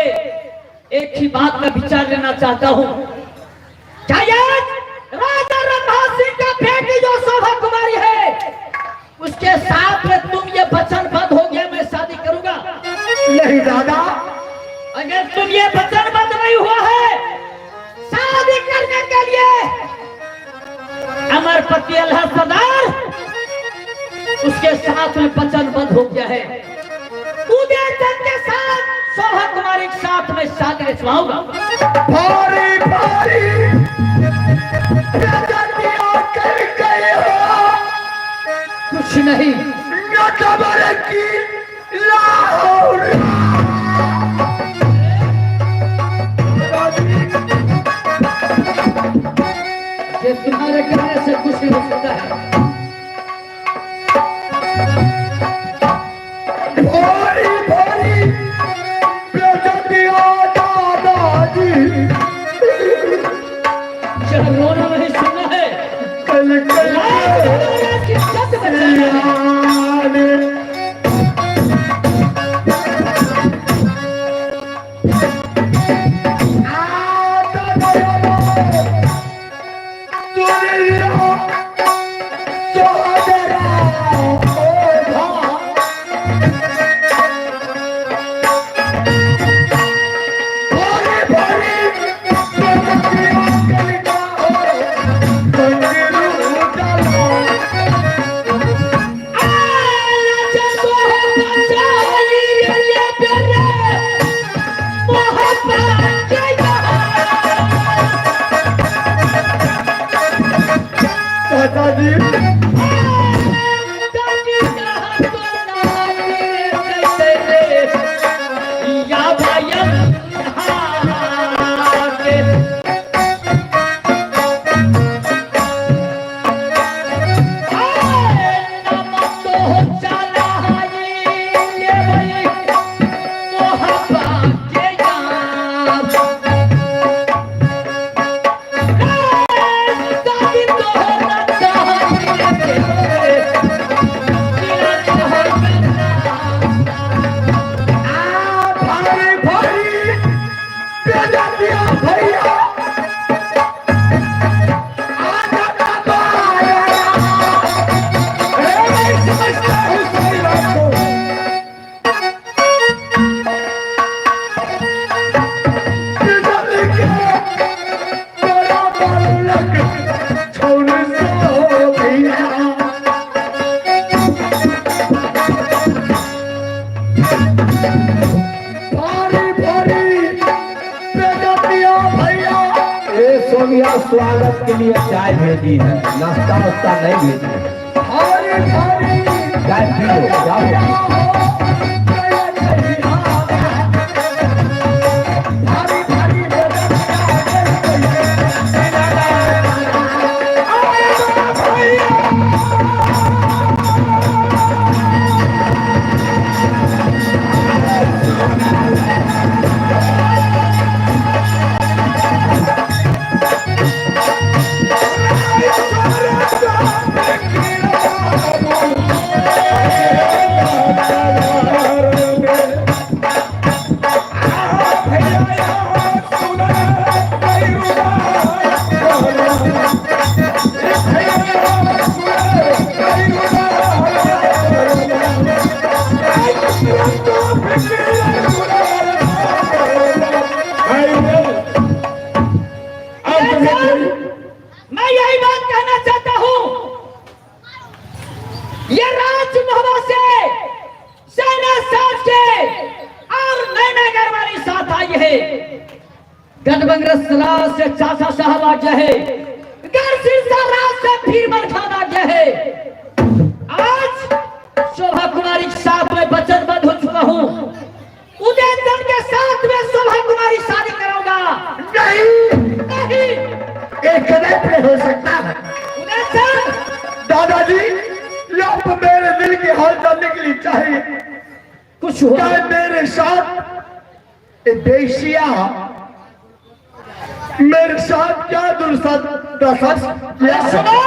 एक ही बात का विचार लेना चाहता हूँ। राजा रणधीर सिंह का बेटी जो शोभा कुमारी है, उसके साथ में तुम ये वचनबद्ध हो गया मैं शादी करूंगा। नहीं दादा, अगर तुम ये वचनबद्ध नहीं हुआ है शादी करने के लिए, अमरपति अल्लाह सरदार उसके साथ में वचनबद्ध हो गया है। उदय चंद के साथ शोभा कुमारी के साथ में शादी रचवाऊंगा। भारी भारी कर गए हो, कुछ नहीं, न खबर की लाहौर। ये तुम्हारे कहने से कुछ नहीं हो सकता है। भारी भारी बेजतिया दादाजी, चलो रोना नहीं सुनना है। कल कल की शब्द बचा है। भैया स्वागत के लिए चाय भेजी है, नाश्ता वास्ता नहीं भेजी है। हरी हरी चाय पी लो, जाओ। मैं यही बात कहना चाहता हूं, ये राज मोहब्बत से सेना साथ के और नैना गरवाली साथ आई है। गढ़बंगरा सराज से चाचा साहब आ गया है, गढ़ सिरसा राज से फिर खान आ गया है। आज शोभा कुमारी के साथ में वचनबद्ध हो चुका हूं, उदयचंद के साथ में शोभा कुमारी शादी कराऊंगा। नहीं एक नहीं हो सकता है उदयचंद, दादाजी, या तो मेरे दिल की हाल जानने के लिए चाहिए कुछ हुआ क्या मेरे साथ ये बेशिया मेरे साथ क्या दुर्दशा सुनो,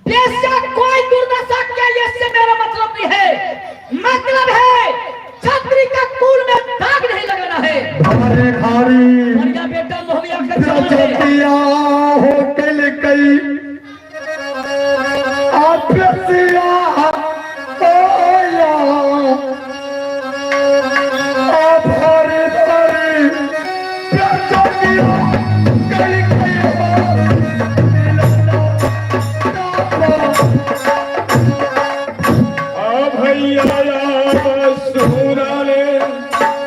बेशक कोई दुर्दशा क्या, इससे मेरा मतलब नहीं है। मतलब है छतरी का कुल में दाग नहीं लगाना है। हमारे घारी बढ़िया बेटा मोहबिया का चलन है। प्रजातिया हो कल कई आपसिया ओया आप हरे हरे प्रजातिया कल कई भैया सुराले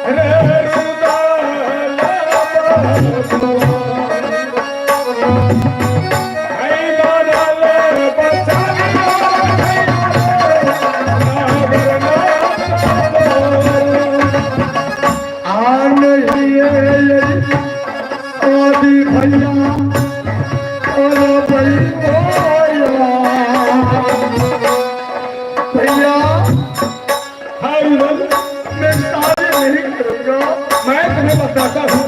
रे मैं तुम्हें बताता हूँ,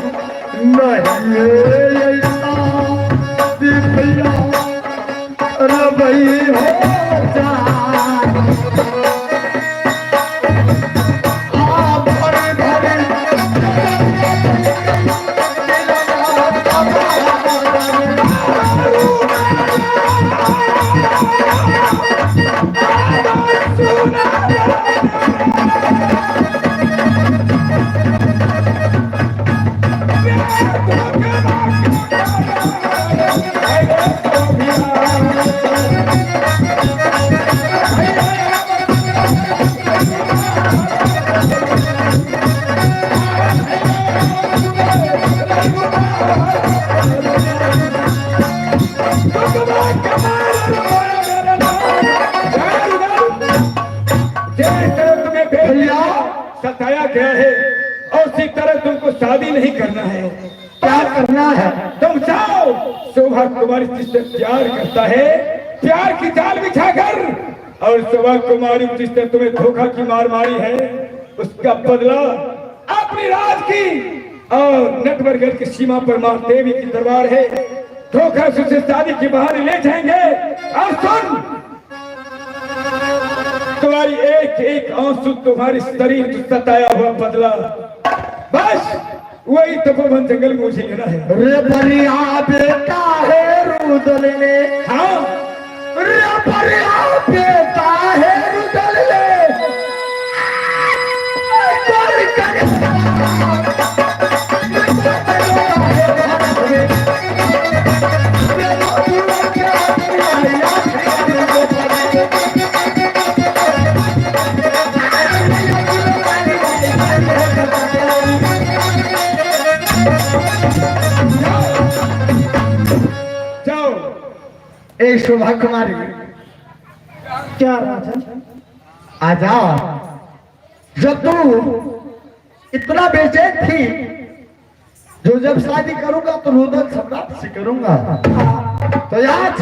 सताया गया है और उसी तरह तुमको शादी नहीं करना है। क्या करना है? तुम जाओ, शोभा कुमारी जिससे प्यार करता है, प्यार की जाल बिछाकर, और शोभा कुमारी जिसने तुम्हें धोखा की मार मारी है, उसका बदला अपनी राज की और नटवरगढ़ की सीमा पर मां देवी की दरबार है, धोखा से उसे शादी के बहाने ले जाएंगे। और सुन, तुम्हारी एक एक आंसू तुम्हारे शरीर की सताया हुआ बदला, बस वही तपोवन जंगल में मुझे लेना है। रे बलिया बेटा है रुदल ने, हाँ, रे बलिया बेटा है रुदल ने, ए शोभा कुमारी क्या राजा? आ जाओ। जब तू इतना बेचैन थी, जो जब शादी करूंगा तो रुदल सम्राट से करूंगा, तो याद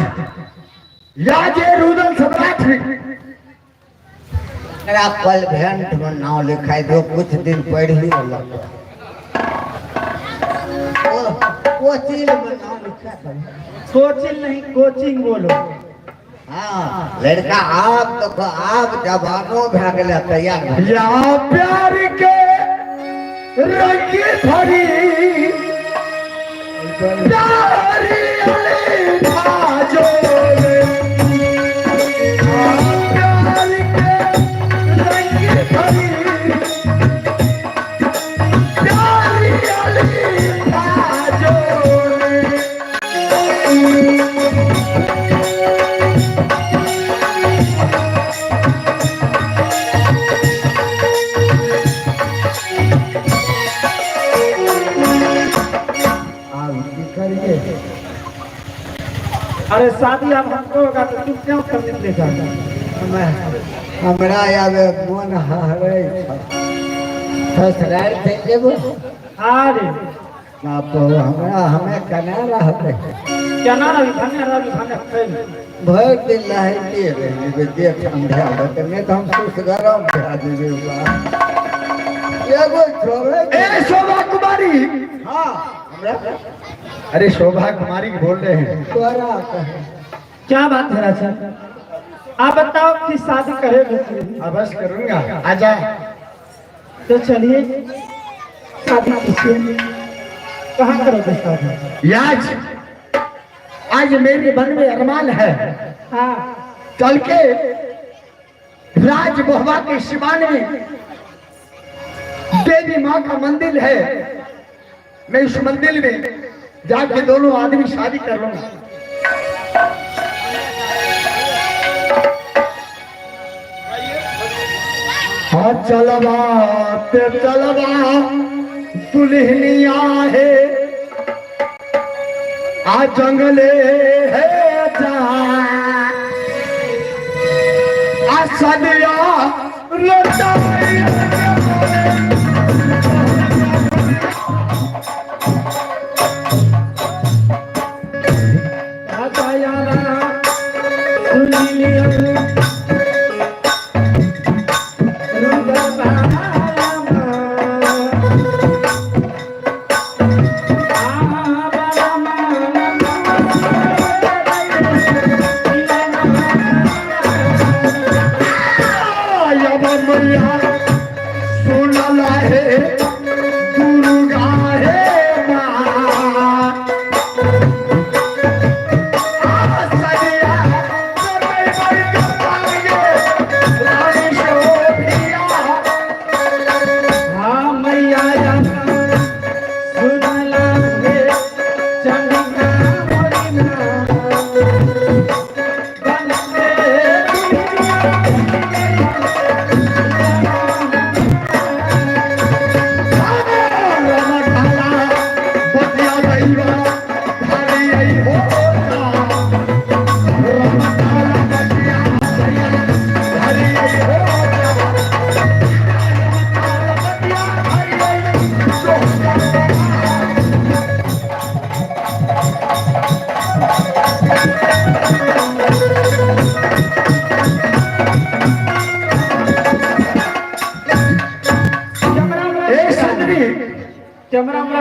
ये रुदल सम्राट मेरा कॉन्वेंट में नाम लिखाई दो, कुछ दिन पढ़ ही कोचिंग में नाम लिखा था। कोचिंग नहीं, कोचिंग बोलो। हाँ लड़का आप जवानों भाग ले तैयार है। या प्यार के रंग भरी प्यारी अली बाजो रे। प्यार के रंग भरी प्यारी अली बाजो रे। अरे शादी अब हमको होगा तो तुम क्यों करने ले जाओगे? हमरा याद मन हरे ससुराल थे जब अरे बाप हमरा हमें कना रहते क्या ना रवि खाने भर दिन लहते रहे देख ठंडा करने तो हम सुख गरम भा देबे एगो छोड़े। ए शोभा कुमारी। हां हमरा अरे शोभा कुमारी बोल रहे हैं। तोरा कहे क्या बात है राजा? आप बताओ कि शादी करेंगे? अवश्य करूंगा, आजा। तो चलिए शादी कीजिए। कहाँ करोगे शादी? आज मेरे मन में अरमान है, हाँ चल के राज मोहबा के शिवान में देवी माँ का मंदिर है, मैं उस मंदिर में जाके दोनों आदमी शादी कर लूंगा। हाँ चलवा दुल्हनिया है आ जंगले है जा आ सदिया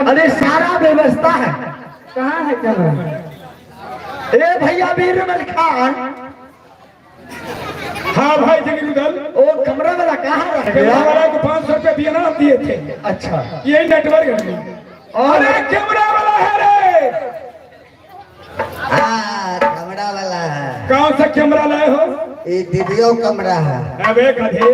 अरे सारा व्यवस्था है। कहाँ है कैमरा? ए भैया बीरबल खान। हाँ भाई जगीरुदल, ओ कमरा वाला कहाँ रह कैमरा गया? वाला को 500 रुपया दिया दिए थे। अच्छा, यही नेटवर्क है। और अरे कैमरा वाला है रे। हाँ कमरा वाला है। कौन सा कैमरा लाए हो? ये वीडियो कमरा है। अबे गधे,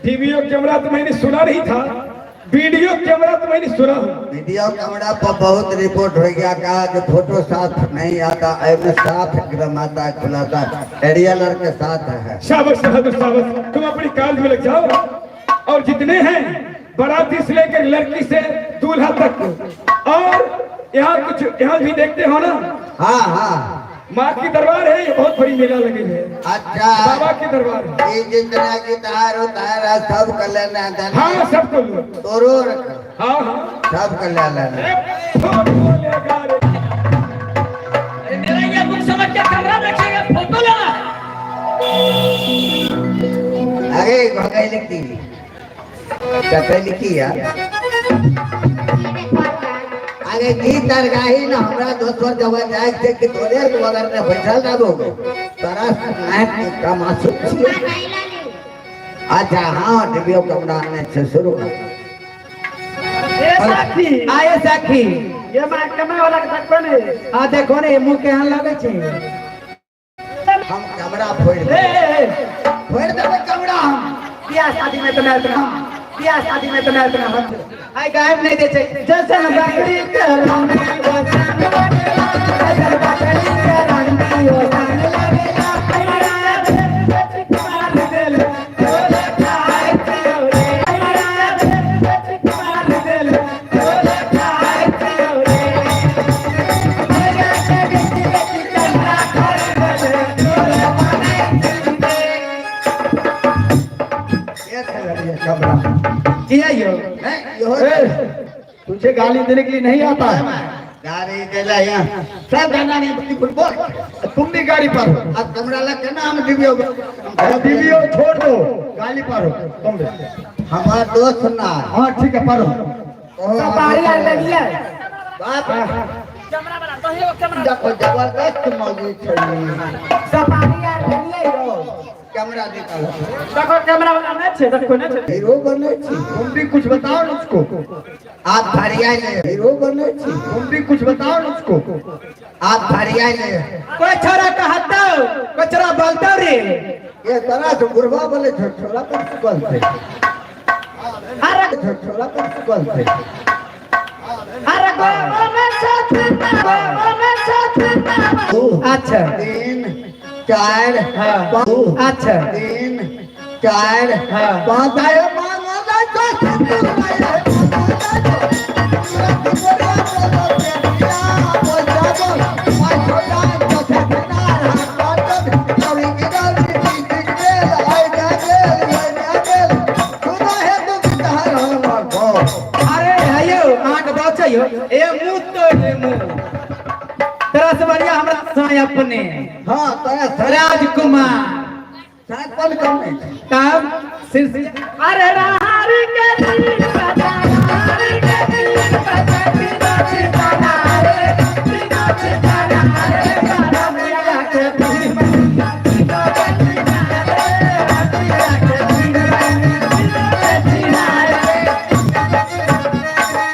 वीडियो कैमरा तो मैंने सुना नहीं था, वीडियो कैमरा तो मैंने सुना। वीडियो कैमरा पर बहुत रिपोर्ट हो गया, कहा कि फोटो साफ नहीं आता, ऐसे साफ एकदम आता है, खुलाता एरियल के साथ है। शाबाश शाबाश शाबाश, तुम अपनी काज में लग जाओ। और जितने हैं बाराती से लेकर लड़की से दूल्हा तक, और यहाँ कुछ यहाँ भी देखते हो ना, हाँ हाँ माँ की दरबार है, ये बहुत बड़ी मेला लगी है। अच्छा बाबा की दरबार है। ये जितना की तार उतार सब कर लेना धन हाँ सबको लो। तोरो रख हाँ हाँ सब कर लेना फोटो लेगा रे। अरे मेरा ये कुछ समझ के कमरा रखेगा, फोटो लेना है। अरे भगाई लिखी कते लिखी यार अरे गीत तरगाही ना हमरा दोस्तों जवान जाए थे कि तोरे तो अगर ने बैठल ना लोग तोरा नायक का मासूम छी। अच्छा हाँ डिबियो कमरा ने से शुरू कर ए साथी आए सखी ये मैं कमरा वाला के तक ने आ देखो ने मुंह केहन लगे छे। हम कमरा फोड़ दे फोड़ दे कमरा हम बियाह शादी में तो मैं इतना बियाह शादी में तो मैं इतना मत आई गायब नहीं दे छे। जैसे हम बकरी के रंग जैसे बकरी के रंग ओ संग लगेला हमारा कुमार दिल बोले काय क्यों रे हमारा कुमार दिल बोले काय क्यों रे मेरा के बेटी चंदा कर बोले बोले ये है कमरा किया यो यो तुझे गाली देने के लिए नहीं आता है। गाड़ी दे ला यहाँ सब गाना नहीं फुटबॉल तुम भी गाड़ी पर हो। अब कमरा लग के नाम डिबियो अरे दीदियों छोड़ दो गाली पर हो तुम भी। हमारा दोस्त ना हाँ ठीक है पर हो। सवारी आ लगी है बाप कैमरा वाला तो है वो कैमरा। देखो जबरदस्त मौजूद है सफारी आ रही है रो। कैमरा निकालो देखो कैमरा वाला नहीं छे, देखो नहीं छे। हीरो बने छी तुम भी कुछ बताओ ना उसको। आप भरिया ले हीरो बने छी तुम भी कुछ बताओ ना उसको। आप भरिया ले कोई छोरा कहता कोई छोरा बोलता रे। ये तरह से बुढ़वा बोले छोरा पर बोलते अरे छोरा पर बोलते अरे अच्छा 3 4 हाँ। 5 अच्छा 3 4 हाँ। 5 आयो मांगा अरे हयो आंख बचाइयो ए मुंह तो ए मुंह तेरा से बढ़िया हमरा साय अपने हाँ तो राजकुमार शायद कौन कम नहीं काम सिर अरे राहर के दिल बता राहर के दिल बता बिना ठिकाना रे बिना ठिकाना रे बारा मेरा के दिल बिना ठिकाना रे बिना के दिल बिना ठिकाना रे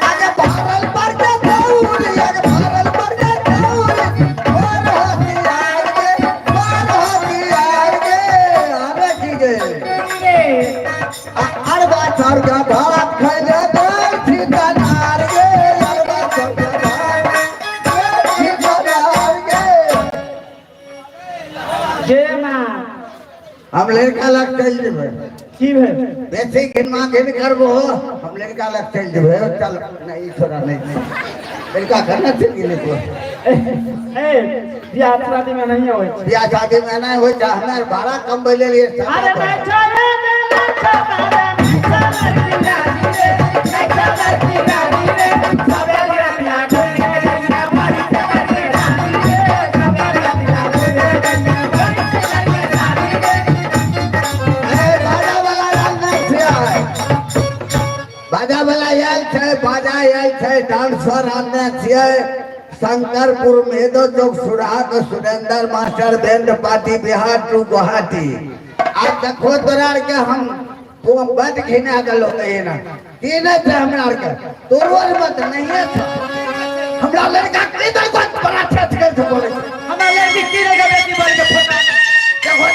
आगे भारल पर के दौड़ आगे भारल पर के दौड़ और होशियार के आगे की गए हर बात हर का भात खाए दौड़ ठिकानार के हर बात हर का भात ठिकानार के जे मां हम लड़का लग चल जेबे की भेल बेसी खिनमा खेल करबो हम लड़का लग चल जेबे चल नहीं छोरा नहीं लड़का करना चाहिए को ए बियाह शादी में नहीं होय छे। बियाह शादी में नहीं हो जा हमार भाड़ा कम बोले लिए अरे मैं छोरे मैं छोरे मैं लड़की रानी रे मैं लड़की रानी रे सबे लड़कियां ढूंढ के ना मारी रानी रे सबे लड़कियां ढूंढ के ना मारी रानी रे बाजा वाला नहीं छै बाजा वाला आयल छै बाजा आयल छै डांसर आने छियै शंकरपुर मेदो चौक सुराग Surendra master band party Bihar to Guwahati आज देखो तोरा के हम वो बंद घिना गलो ना तीन थे हमरा के तोरो मत नहीं है हमरा लड़का के तो बहुत बड़ा छत के बोले हमारा लड़की की रहेगा बेटी बोल के फोटा। देखो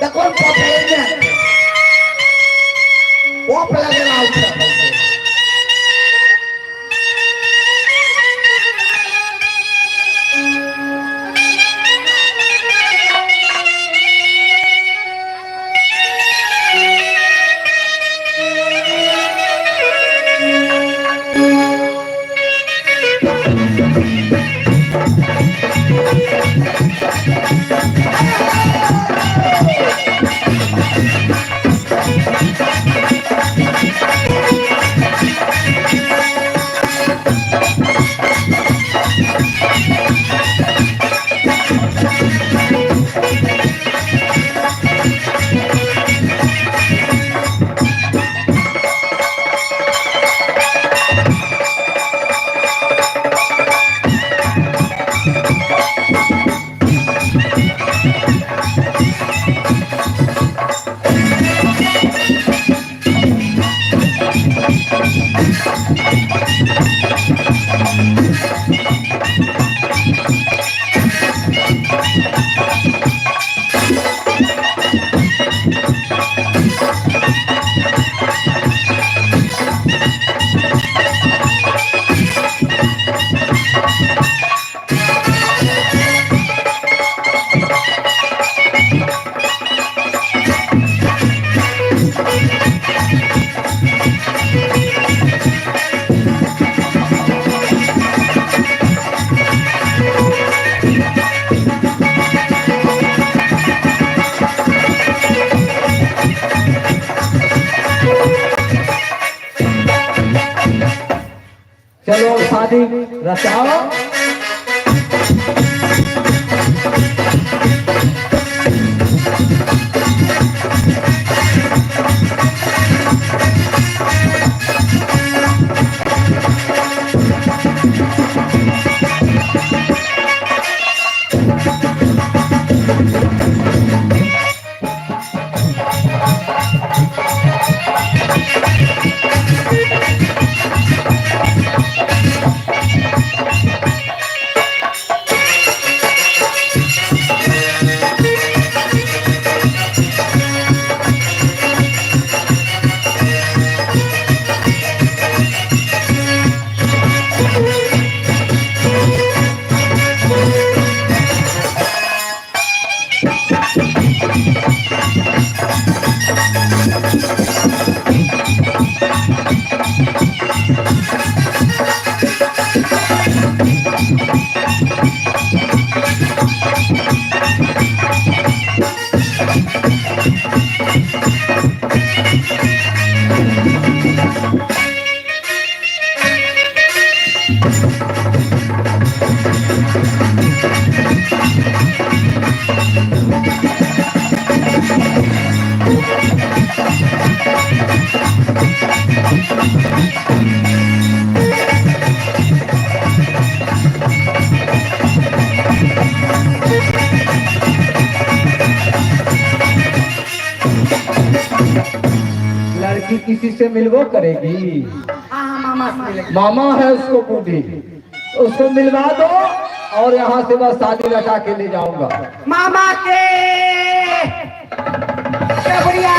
देखो पोपले में पोप लगे रहा है शादी रचाओ। लड़की किसी से मिलवो करेगी? हाँ मामा से मिलेंगे। मामा है उसको बूढ़ी, उसको मिलवा दो और यहाँ से बस शादी रचा के ले जाऊंगा। मामा के बढ़िया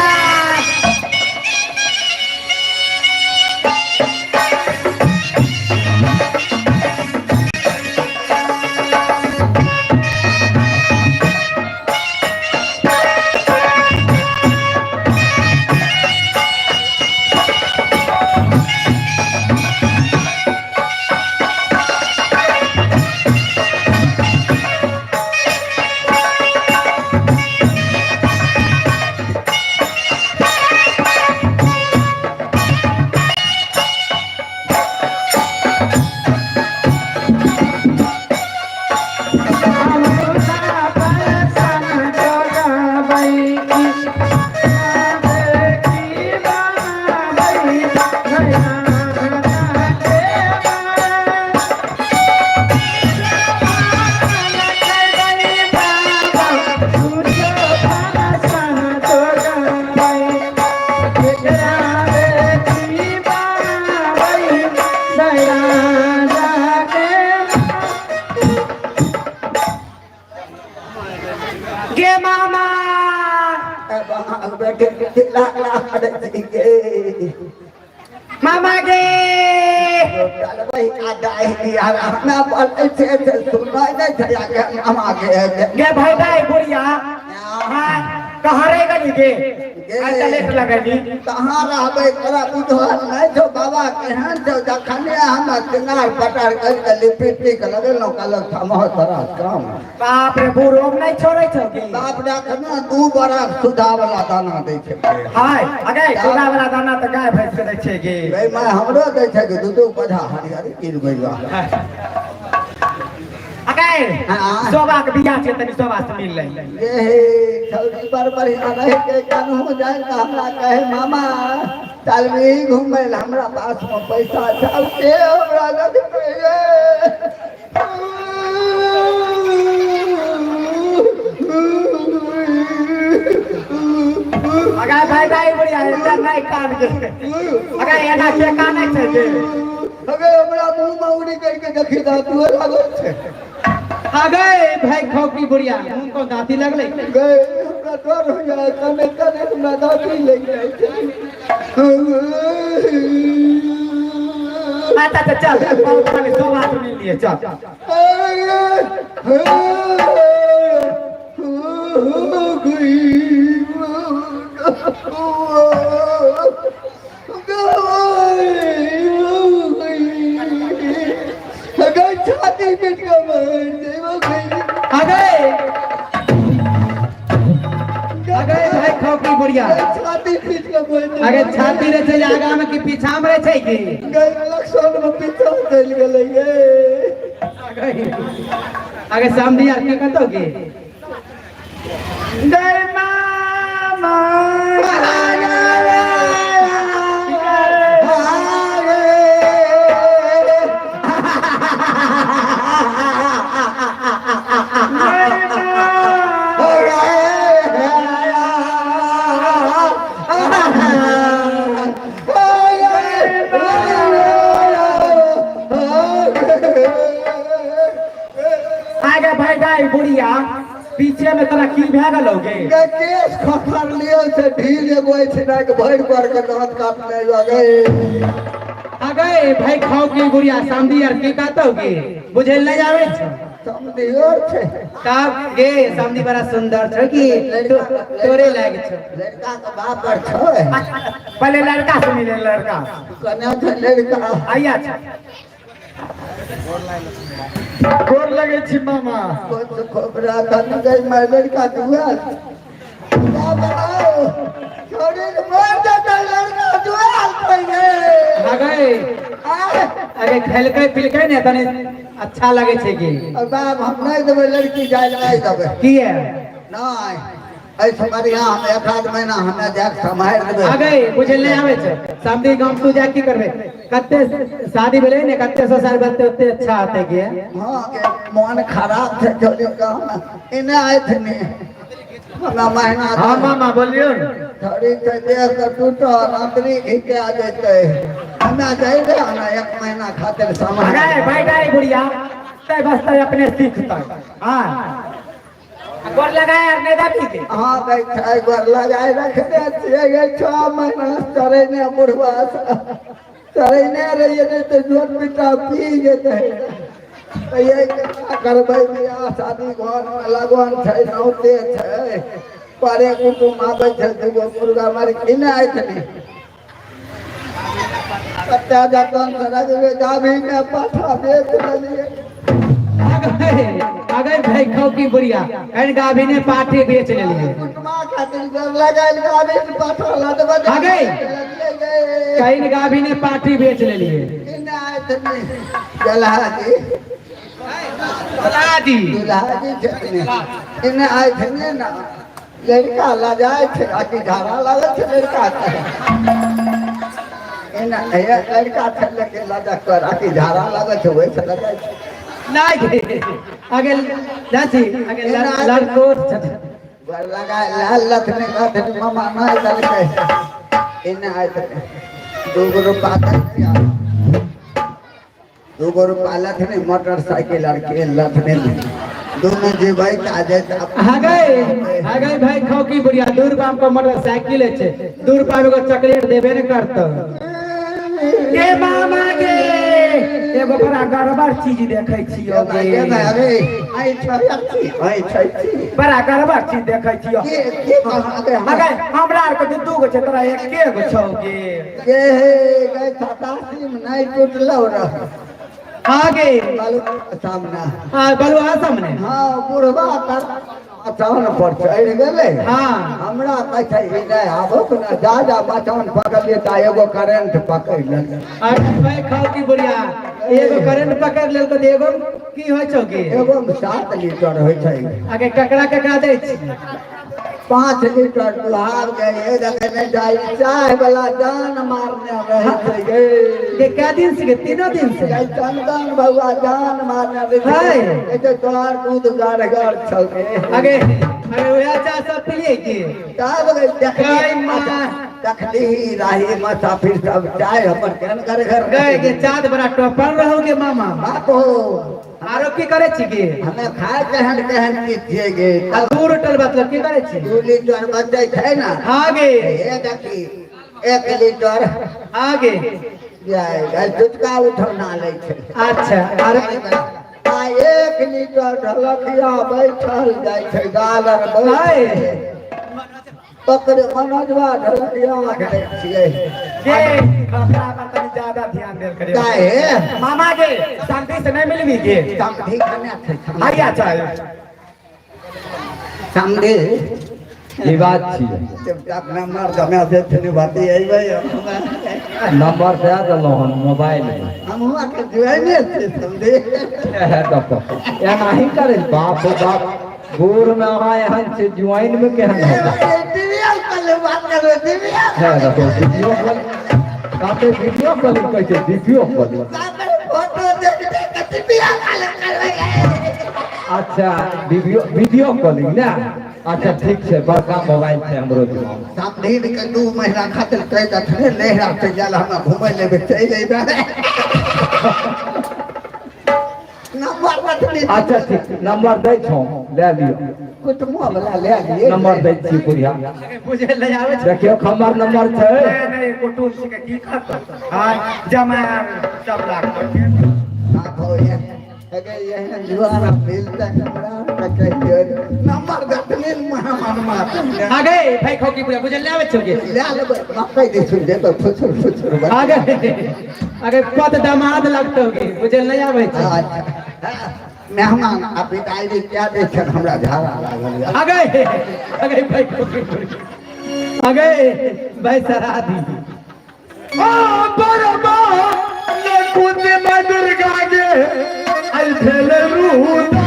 गे मामा मामा गे गे भाई भाई बुढ़िया कहाँ रहेगा नी गे लेट लगेगी कहाँ रहबे तोरा बुझल नहीं छौ बाबा केहन छौ जखने हम सिंगार पटार करके लिपस्टिक लगेलहुँ कहलक हमर तोरा काम बाप रे बूढ़ो नहीं छोड़े छो गे बाप रखना 2 बरस सुधा वाला दाना दै छै हाय अगे सुधा वाला दाना तो गाय भैंस के दै छै गे गे मैं हमरो दै छै कि 2 पौधा हरियरी गिर गइला अगे हाँ। शोभा के बियाह छै तनी शोभा से मिल ले ये छौरी बड़ बढ़िया रह के कनहु जाए त हमरा कहे मामा चलबी घूमे ले हमरा पास में पैसा छौ के हमरा लग अगे भाई भाई बढ़िया है नहीं कान के अगे एना के कान छै गे अगे हमरा मुंह में उड़ी करके देखी दा तू लागो छै अगे भाई खौकी बुढ़िया मुंह को दांती लगले गए हमरा डर हो जाए कने कने हमरा दादी लग जाए अच्छा चल बहुत खाली दो बात मिल लिए चल छाती पीट के अगे भाई खौकी बुढ़िया छाती पीट के आगे छाती रे छै आगा में कि पीछा में रे छै कि इलेक्शन में पीछा चल गेलै गे आगे सामने यार के कतो के जय मामा आगे भाई गाय बुढ़िया पीछे में तोरा की भए गेलोगे केस खखर लियो से ढील एगो छै ना के भर पर के दांत काटने लगे आगे भाई खाओ की बुढ़िया सामने यार के कहतोगे बुझे नहीं जावे छ समझी और छै का गे सामने बड़ा सुंदर छ कि तोरे लागे छ लड़का के बाप पर छै पहले लड़का से मिले लड़का कन्या छै लड़का आइया छ गोर लगे छी मामा कुछ खोबरा कन गई मैं लड़का दुआ क्या बनाओ छोड़ी के मार देता लड़का दुआ कोई गए आगे अरे खेलके पिलके ने तने अच्छा लगे छे कि अब बाप हम नहीं देबे लड़की जाय नहीं देबे की है नहीं ऐसे बढ़िया हम एक आध महीना हमें जाके संभाल देबे आगे बुझे नहीं आवे छे सामने गांव तू जा की करबे कत्ते शादी भेले ने कत्ते सौ साल बाद ओते अच्छा आते के हां के मन खराब थे छोड़ी का इने आए थे ने हमरा महीना हाँ मामा बोलियो थोड़ी से देख के टूटो रात्रि घिके आ जेते हमें जाई दे ना एक महीना खातिर सामान आगे भाई गाय बुढ़िया तय बस तय अपने सीखता हां गोर लगाए और नेदा पी के हाँ भाई छाई गोर लगाए रख दे छिए गे 6 महीना चरे ने बुढ़वा चरे ने रहिए ने तो जोत पिटा पी जेते तो ये क्या करबै बियाह शादी घर में लगन छै नौते छै पारे कुटुम आबै छै दुगो मुर्गा मारी किने आइ छनी कत्ता जतन से रखबे गाभी में पाठा बेच लेलिए आगे भाई खाओ की बुढ़िया कहीं गाभी ने पाठी बेच ले लिए कुटुमा खातिर गोर लगाइल गाभी में पाठा लदबे आगे कहीं गाभी ने पाठी बेच ले लिए किने आइ छनी जलहाजी बुला दी दुल्हाजी छथिन इने आइ छथिन ना लड़का लजाए छे आकि झाड़ा लागल छे लड़का के इने ये लड़का छले के लजा कर आकि झाड़ा लागल छे वैसे लजाए छे नहीं आगे जाची आगे लड़को गोर लगा लाल लखने कहते मामा नहीं दल के इने आइ छथिन 2 रुपया दिया 2 रुपया लखने मोटरसाइकिल और के लखने दोनों जी भाई काजे आगे भाई खाओ की बुढ़िया 2 रुपया हमको मोटरसाइकिल है 2 रुपया में चॉकलेट देबे न करतो के मामा के एगो बड़ा गड़बड़ चीज देखै छियो गे बड़ा गड़बड़ चीज देखै छियो मगर हमरा आर के दू गो छै तोरा एके गो छौ गे गए नहीं टूटलो रह आगे सामना हां बलुआ सामने हाँ बुढ़वा कर मचान पर चढ़ गेले हां हमरा कहै छै नै आबो ना जा मचान पकड़ ले ता एगो करंट पकड़ ले अरे भाई खाओ की बुढ़िया एगो करंट पकड़ लेल तो एगो की होय छौ गे एगो में 7 लीटर होय छै आगे ककड़ा दै छी 5 लीटर दुहार गए देखने जाई चाय वाला जान मारने रहे छै गे ये क्या दिन से तीनों दिन से जाई चंदन बउआ जान मारने रहे ए तो तोर दूध गार गार छौ गे आगे अरे ओया चा सब पिए के तब गाय मां देखली राही माथा फिर सब चाय हमर केन कर घर गए के चाँद बड़ा टोपर रहोगे मामा बाप हो आरो की करे छी गे हमें खाए कहन की छिए गे आ 2 लीटर मतलब की करे छी 2 लीटर बचै छै ना आगे ये देखी 1 लीटर आगे जाय गल चुटका उठौना ले छै अच्छा आरो आ 1 लीटर ढलकिया बैठल जाय छै गालर हाय बैठ पकड़ मनोजवा ढलकिया ढलै छिए गे हमरा पर तनी ज्यादा ध्यान देल करे काहे मामा गे शांति से नहीं मिलबी गे समधी कने छै आइया चाहे समधी ई बात छियै चुपचाप नंबर जमा दे थे बाती अइबै नंबर दे देलहुँ हन मोबाइल में हम हुआ के जुआइने थे समझे एनाही करे बाप रे बाप गोर में अहाँ एहन से ज्वाइन में केहन होगा टीवीएल कल बात करो टीवीएल है देखो वीडियो कॉल काटे वीडियो कॉलिंग कहते वीडियो कॉलिंग फोटो देख देख के टीवीएल कल करबै अच्छा वीडियो कॉलिंग ना अच्छा ठीक है बड़का मोबाइल है हमरो दिमाग सामने के 2 महीना खातिर कह दथने लेहरा से जाला हम घुमै लेबे चल अइबै नंबर बतली अच्छा ठीक नंबर दै छौ ले लियो कुछ मुंह वाला ले लिए नंबर दै छी बुढ़िया बुझे ले आवे छै देखियो हमर नंबर छै नहीं कुटुम छी के की खत हां जमा सब लाख ना हो ये अगर ये जुआरा मिलता हमरा कहते नंबर दतने महामान मार आगे भाई खोकी पूरा बुझल ले आवे छोगे ले लेबै मकई दे सुन दे तो फुसुर आगे पत दामाद लगतोगे बुझल नहीं आवे मेहमान आप विदाई क्या देखन हमरा झाड़ा लागल आगे भाई खोकी पूरा आगे भाई सराधी ओ बरबा ने कुंज में दुर्गा गे आई भेल रूह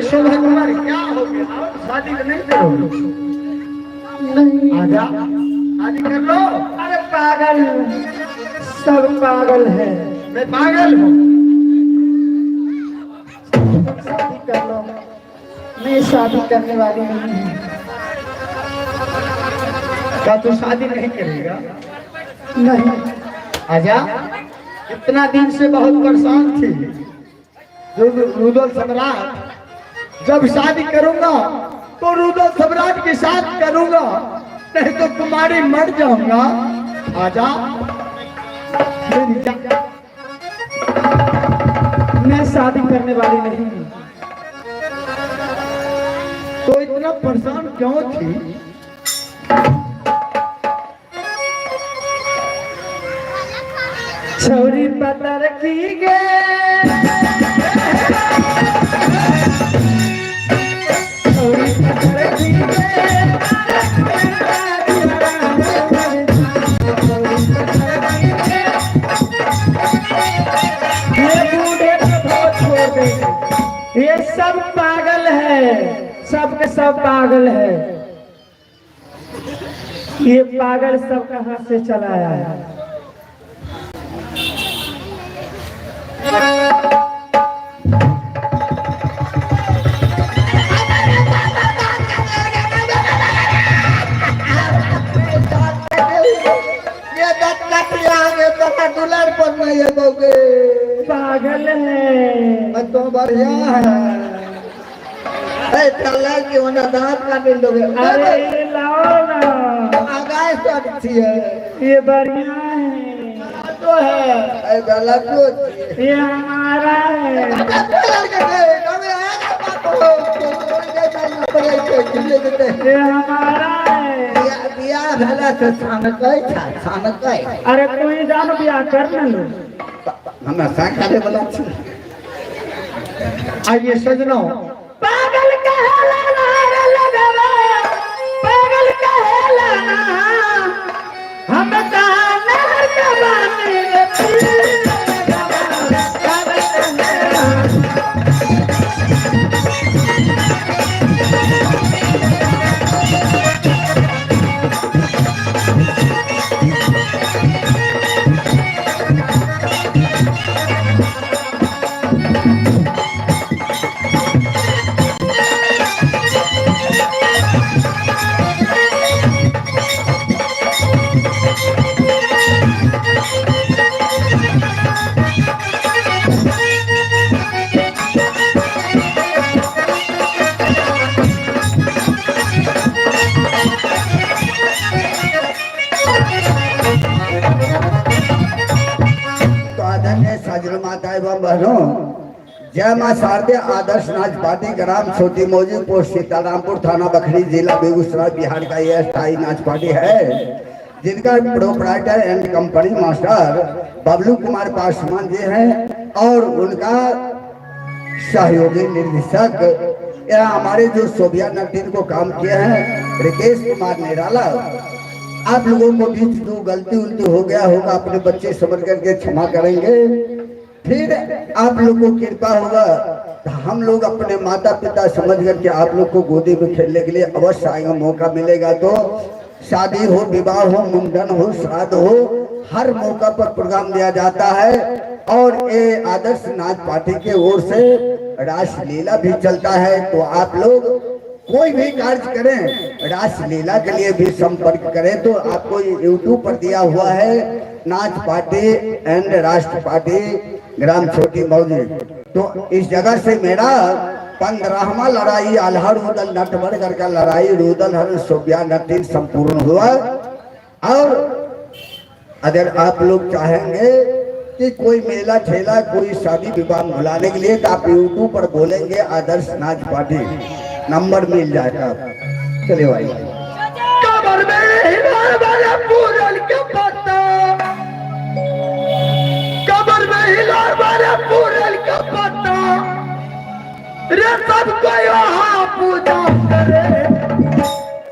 शोभा कुमार क्या हो गया शादी नहीं करोगे नहीं आजा शादी कर लो अरे पागल सब पागल है मैं पागल हूँ शादी कर लो मैं शादी करने वाली नहीं हूँ क्या तू शादी नहीं करेगा नहीं आजा इतना दिन से बहुत परेशान थी रुदल सम्राट जब शादी करूंगा तो रुदल सम्राट के साथ करूंगा नहीं तो तुम्हारी मर जाऊंगा आजा मैं शादी करने वाली नहीं हूँ तो इतना परेशान क्यों थी छोरी पता रखी गे ये सब पागल है सब के सब पागल है ये पागल सब कहां से चला आया है ये दत कट आगे तो डुलर पर नहीं है दोगे पागल है मैं तो बढ़िया है ए चला कि ओना दांत काट दोगे अरे लाओ ना आगाए सब थी है ये बढ़िया है तो है ए गलत तो ये हमारा है ये हमारा है बियाह भेला तो सानक अरे कोई जान बियाह कर न लो हमरा साखा दे वाला छी आइए सजनों, पागल कहला नार लगवा, पागल कहला ना, हम का नहर का पानी में पीर लगवा, पागल कहला। तो आदरणीय साजन माता एवं बहनों, जय मां शारदे आदर्श नाच पार्टी ग्राम छोटी मौजी पोस्ट सीतारामपुर थाना बखरी जिला बेगूसराय बिहार का यह स्थायी नाच पार्टी है, जिनका proprietor and company master Bablu Kumar Paswan ji हैं और उनका सहयोगी निर्देशक या हमारे जो सोबिया नटीन को काम किए हैं रिकेश कुमार निराला। आप लोगों को बीच जो गलती उल्टी हो गया होगा अपने बच्चे समझ करके क्षमा करेंगे। फिर आप लोग को कृपा होगा तो हम लोग अपने माता पिता समझ करके आप लोग को गोदी में खेलने के लिए अवश्य आएंगे। मौका मिलेगा तो शादी हो, विवाह हो, मुंडन हो, श्राद्ध हो, हर मौका पर प्रोग्राम दिया जाता है। और ये आदर्श नाच पार्टी की ओर से रासलीला भी चलता है। तो आप लोग कोई भी कार्य करें, रासलीला के लिए भी संपर्क करें। तो आपको यूट्यूब पर दिया हुआ है नाच पार्टी एंड राष्ट्र पार्टी ग्राम छोटी मौजी। तो इस जगह से मेरा 15वां लड़ाई आल्हा रुदल नटवर का लड़ाई रुदल हर सोबिया नटीन संपूर्ण हुआ। और अगर आप लोग चाहेंगे कि कोई मेला ठेला कोई शादी विवाह बुलाने के लिए तो आप यूट्यूब पर बोलेंगे आदर्श नाच पार्टी, नंबर मिल जाएगा। चलिए भाई, कमर में हिलार वाला पूरन के पत्ता, कमर में हिलार वाला पूरन के पत्ता, रे सब कोई वहाँ पूजा करे,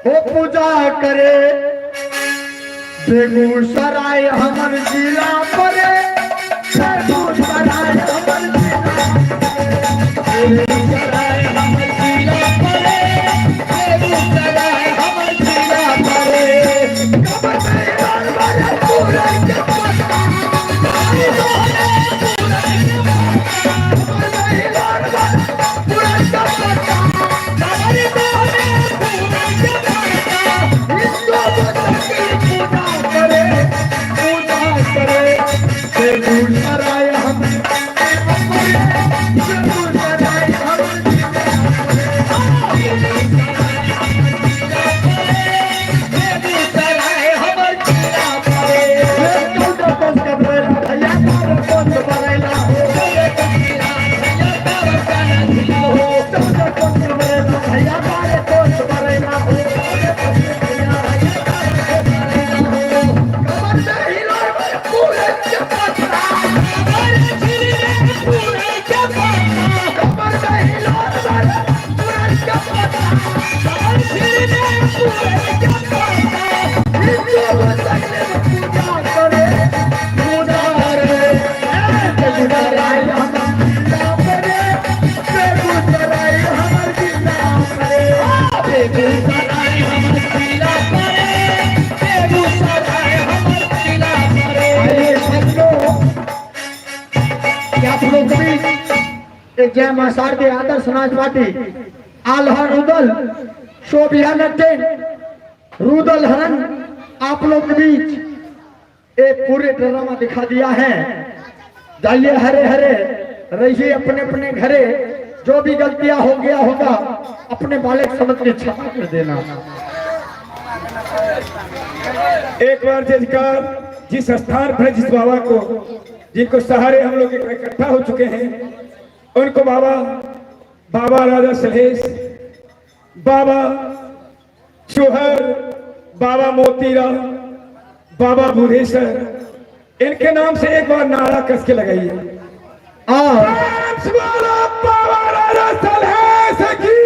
वो पूजा करे। बेगूसराय हमर जिला परे, बेगूसराय हमर जिला परे, बेगूसराय हमर जिला परे, बेगूसराय हमर जिला परे। कमर में हिलार वाला पूरन के पत्ता, कमर में हिलार वाला पूरन के पत्ता, कमर में पूरन के पत्ता, इसको बच्चा की पूजा करे, पूजा करे। बेगूसराय हम बेगूसराय हम बेगूसराय हमर जिला परे। चौदह कोस का बरेला भैया बारह कोस का बरेला हो, चौदह कोस का बरेला भैया बारह कोस का बरेला हो। कमर में हिलार वाला पूरन के पत्ता, कमर में पूरन के पत्ता, कमर में हिलार वाला पूरन के पत्ता, कमर में पूरन के पत्ता, इसको बच्चे पूजा करे, पूजा करे। बेगूसराय हमर जिला परे, बेगूसराय हमर जिला परे, बेगूसराय हमर जिला परे, बेगूसराय हमर जिला परे। आइए बच्चों, आप लोग भी एक जय मां शारदे आदर्श नाच पार्टी आल्हा रुदल शोभिया नटीन रुदल हरन आप लोग के बीच एक पूरे ड्रामा दिखा दिया है। जाइए हरे हरे रहिए अपने अपने घरे, जो भी गलतियां हो गया होगा अपने बालक समझ के क्षमा कर देना। एक बार जजकार जिस स्थान पर जिस बाबा को जिनको सहारे हम लोग इकट्ठा हो चुके हैं उनको बाबा राजा सलेश, बाबा चोहर, बाबा मोतीराम, बाबा बुधेश्वर, इनके नाम से एक बार नारा कस के लगाइए। और बाबा राजा सलहेश की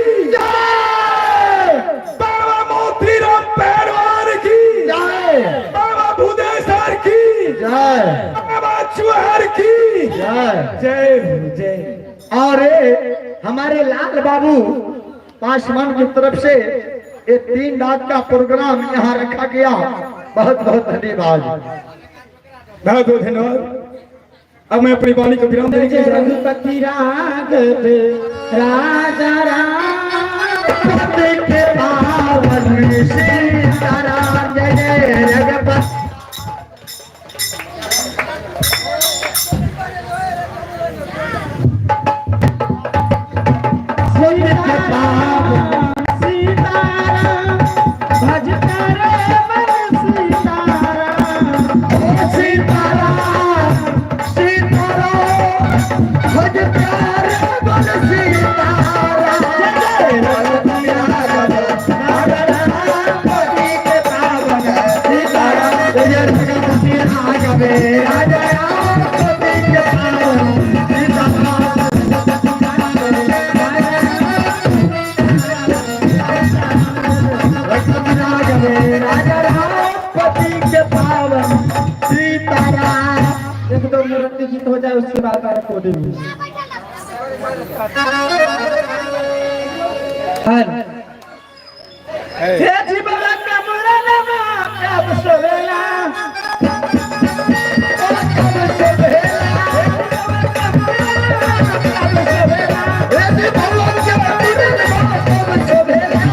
बाबा मोतीराम पहलवान की जय बाबा भूदेश्वर की जय बाबा चुहर की जय जय। और हमारे लाल बाबू पासवान की तरफ से ये 3 रात का प्रोग्राम यहाँ रखा गया। बहुत बहुत धन्यवाद। बहुत बहुत धन्यवाद। अब मैं अपनी वाणी को विराम देने के लिए रघुपति राघव राजा राम के पावन सीताराम जय जय रघुपति। सीताराम भजता रे मन सीताराम सीताराम भजता रे मन सीताराम जय रघुपति राघव के पावन सीताराम जय रघुपति राघव राजा राम के पावन सीताराम राजा रामपति के पावन सीताराम। एक दो मिनट की गीत हो जाए उसके बाद रिकॉर्डिंग। हे जीवन का मुरनमा कब सोवेला कब सोवेला हे जीवन के मुरनमा कब सोवेला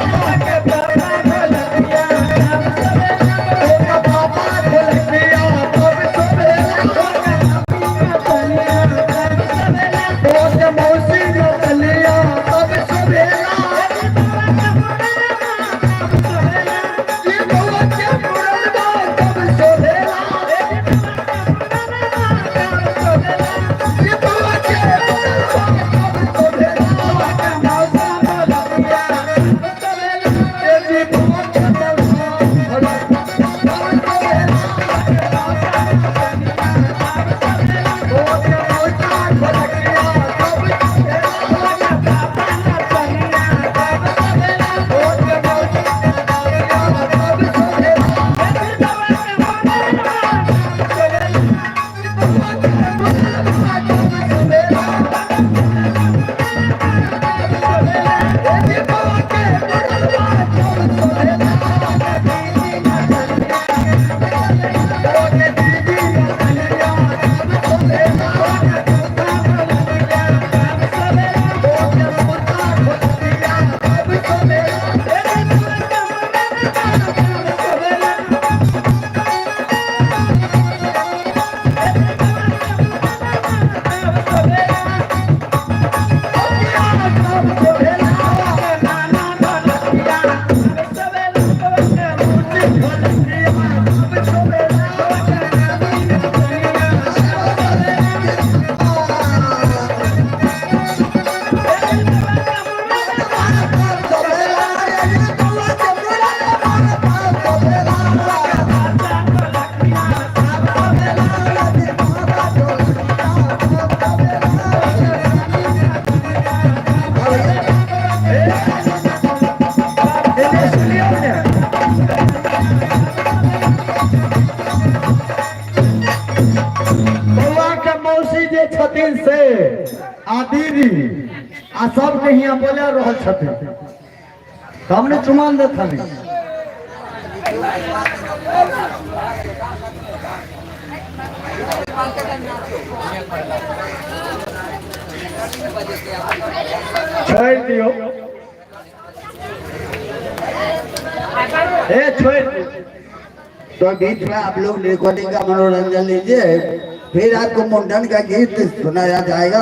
छथिन से आदीरी आ सब के हिया बोले रहल छथिन हमने चुमान दे थानी छोड़ दियो छोड़ दियो। तो बीच में आप लोग रिकॉर्डिंग का मनोरंजन लीजिए, फिर आपको मुंडन का गीत सुनाया जाएगा।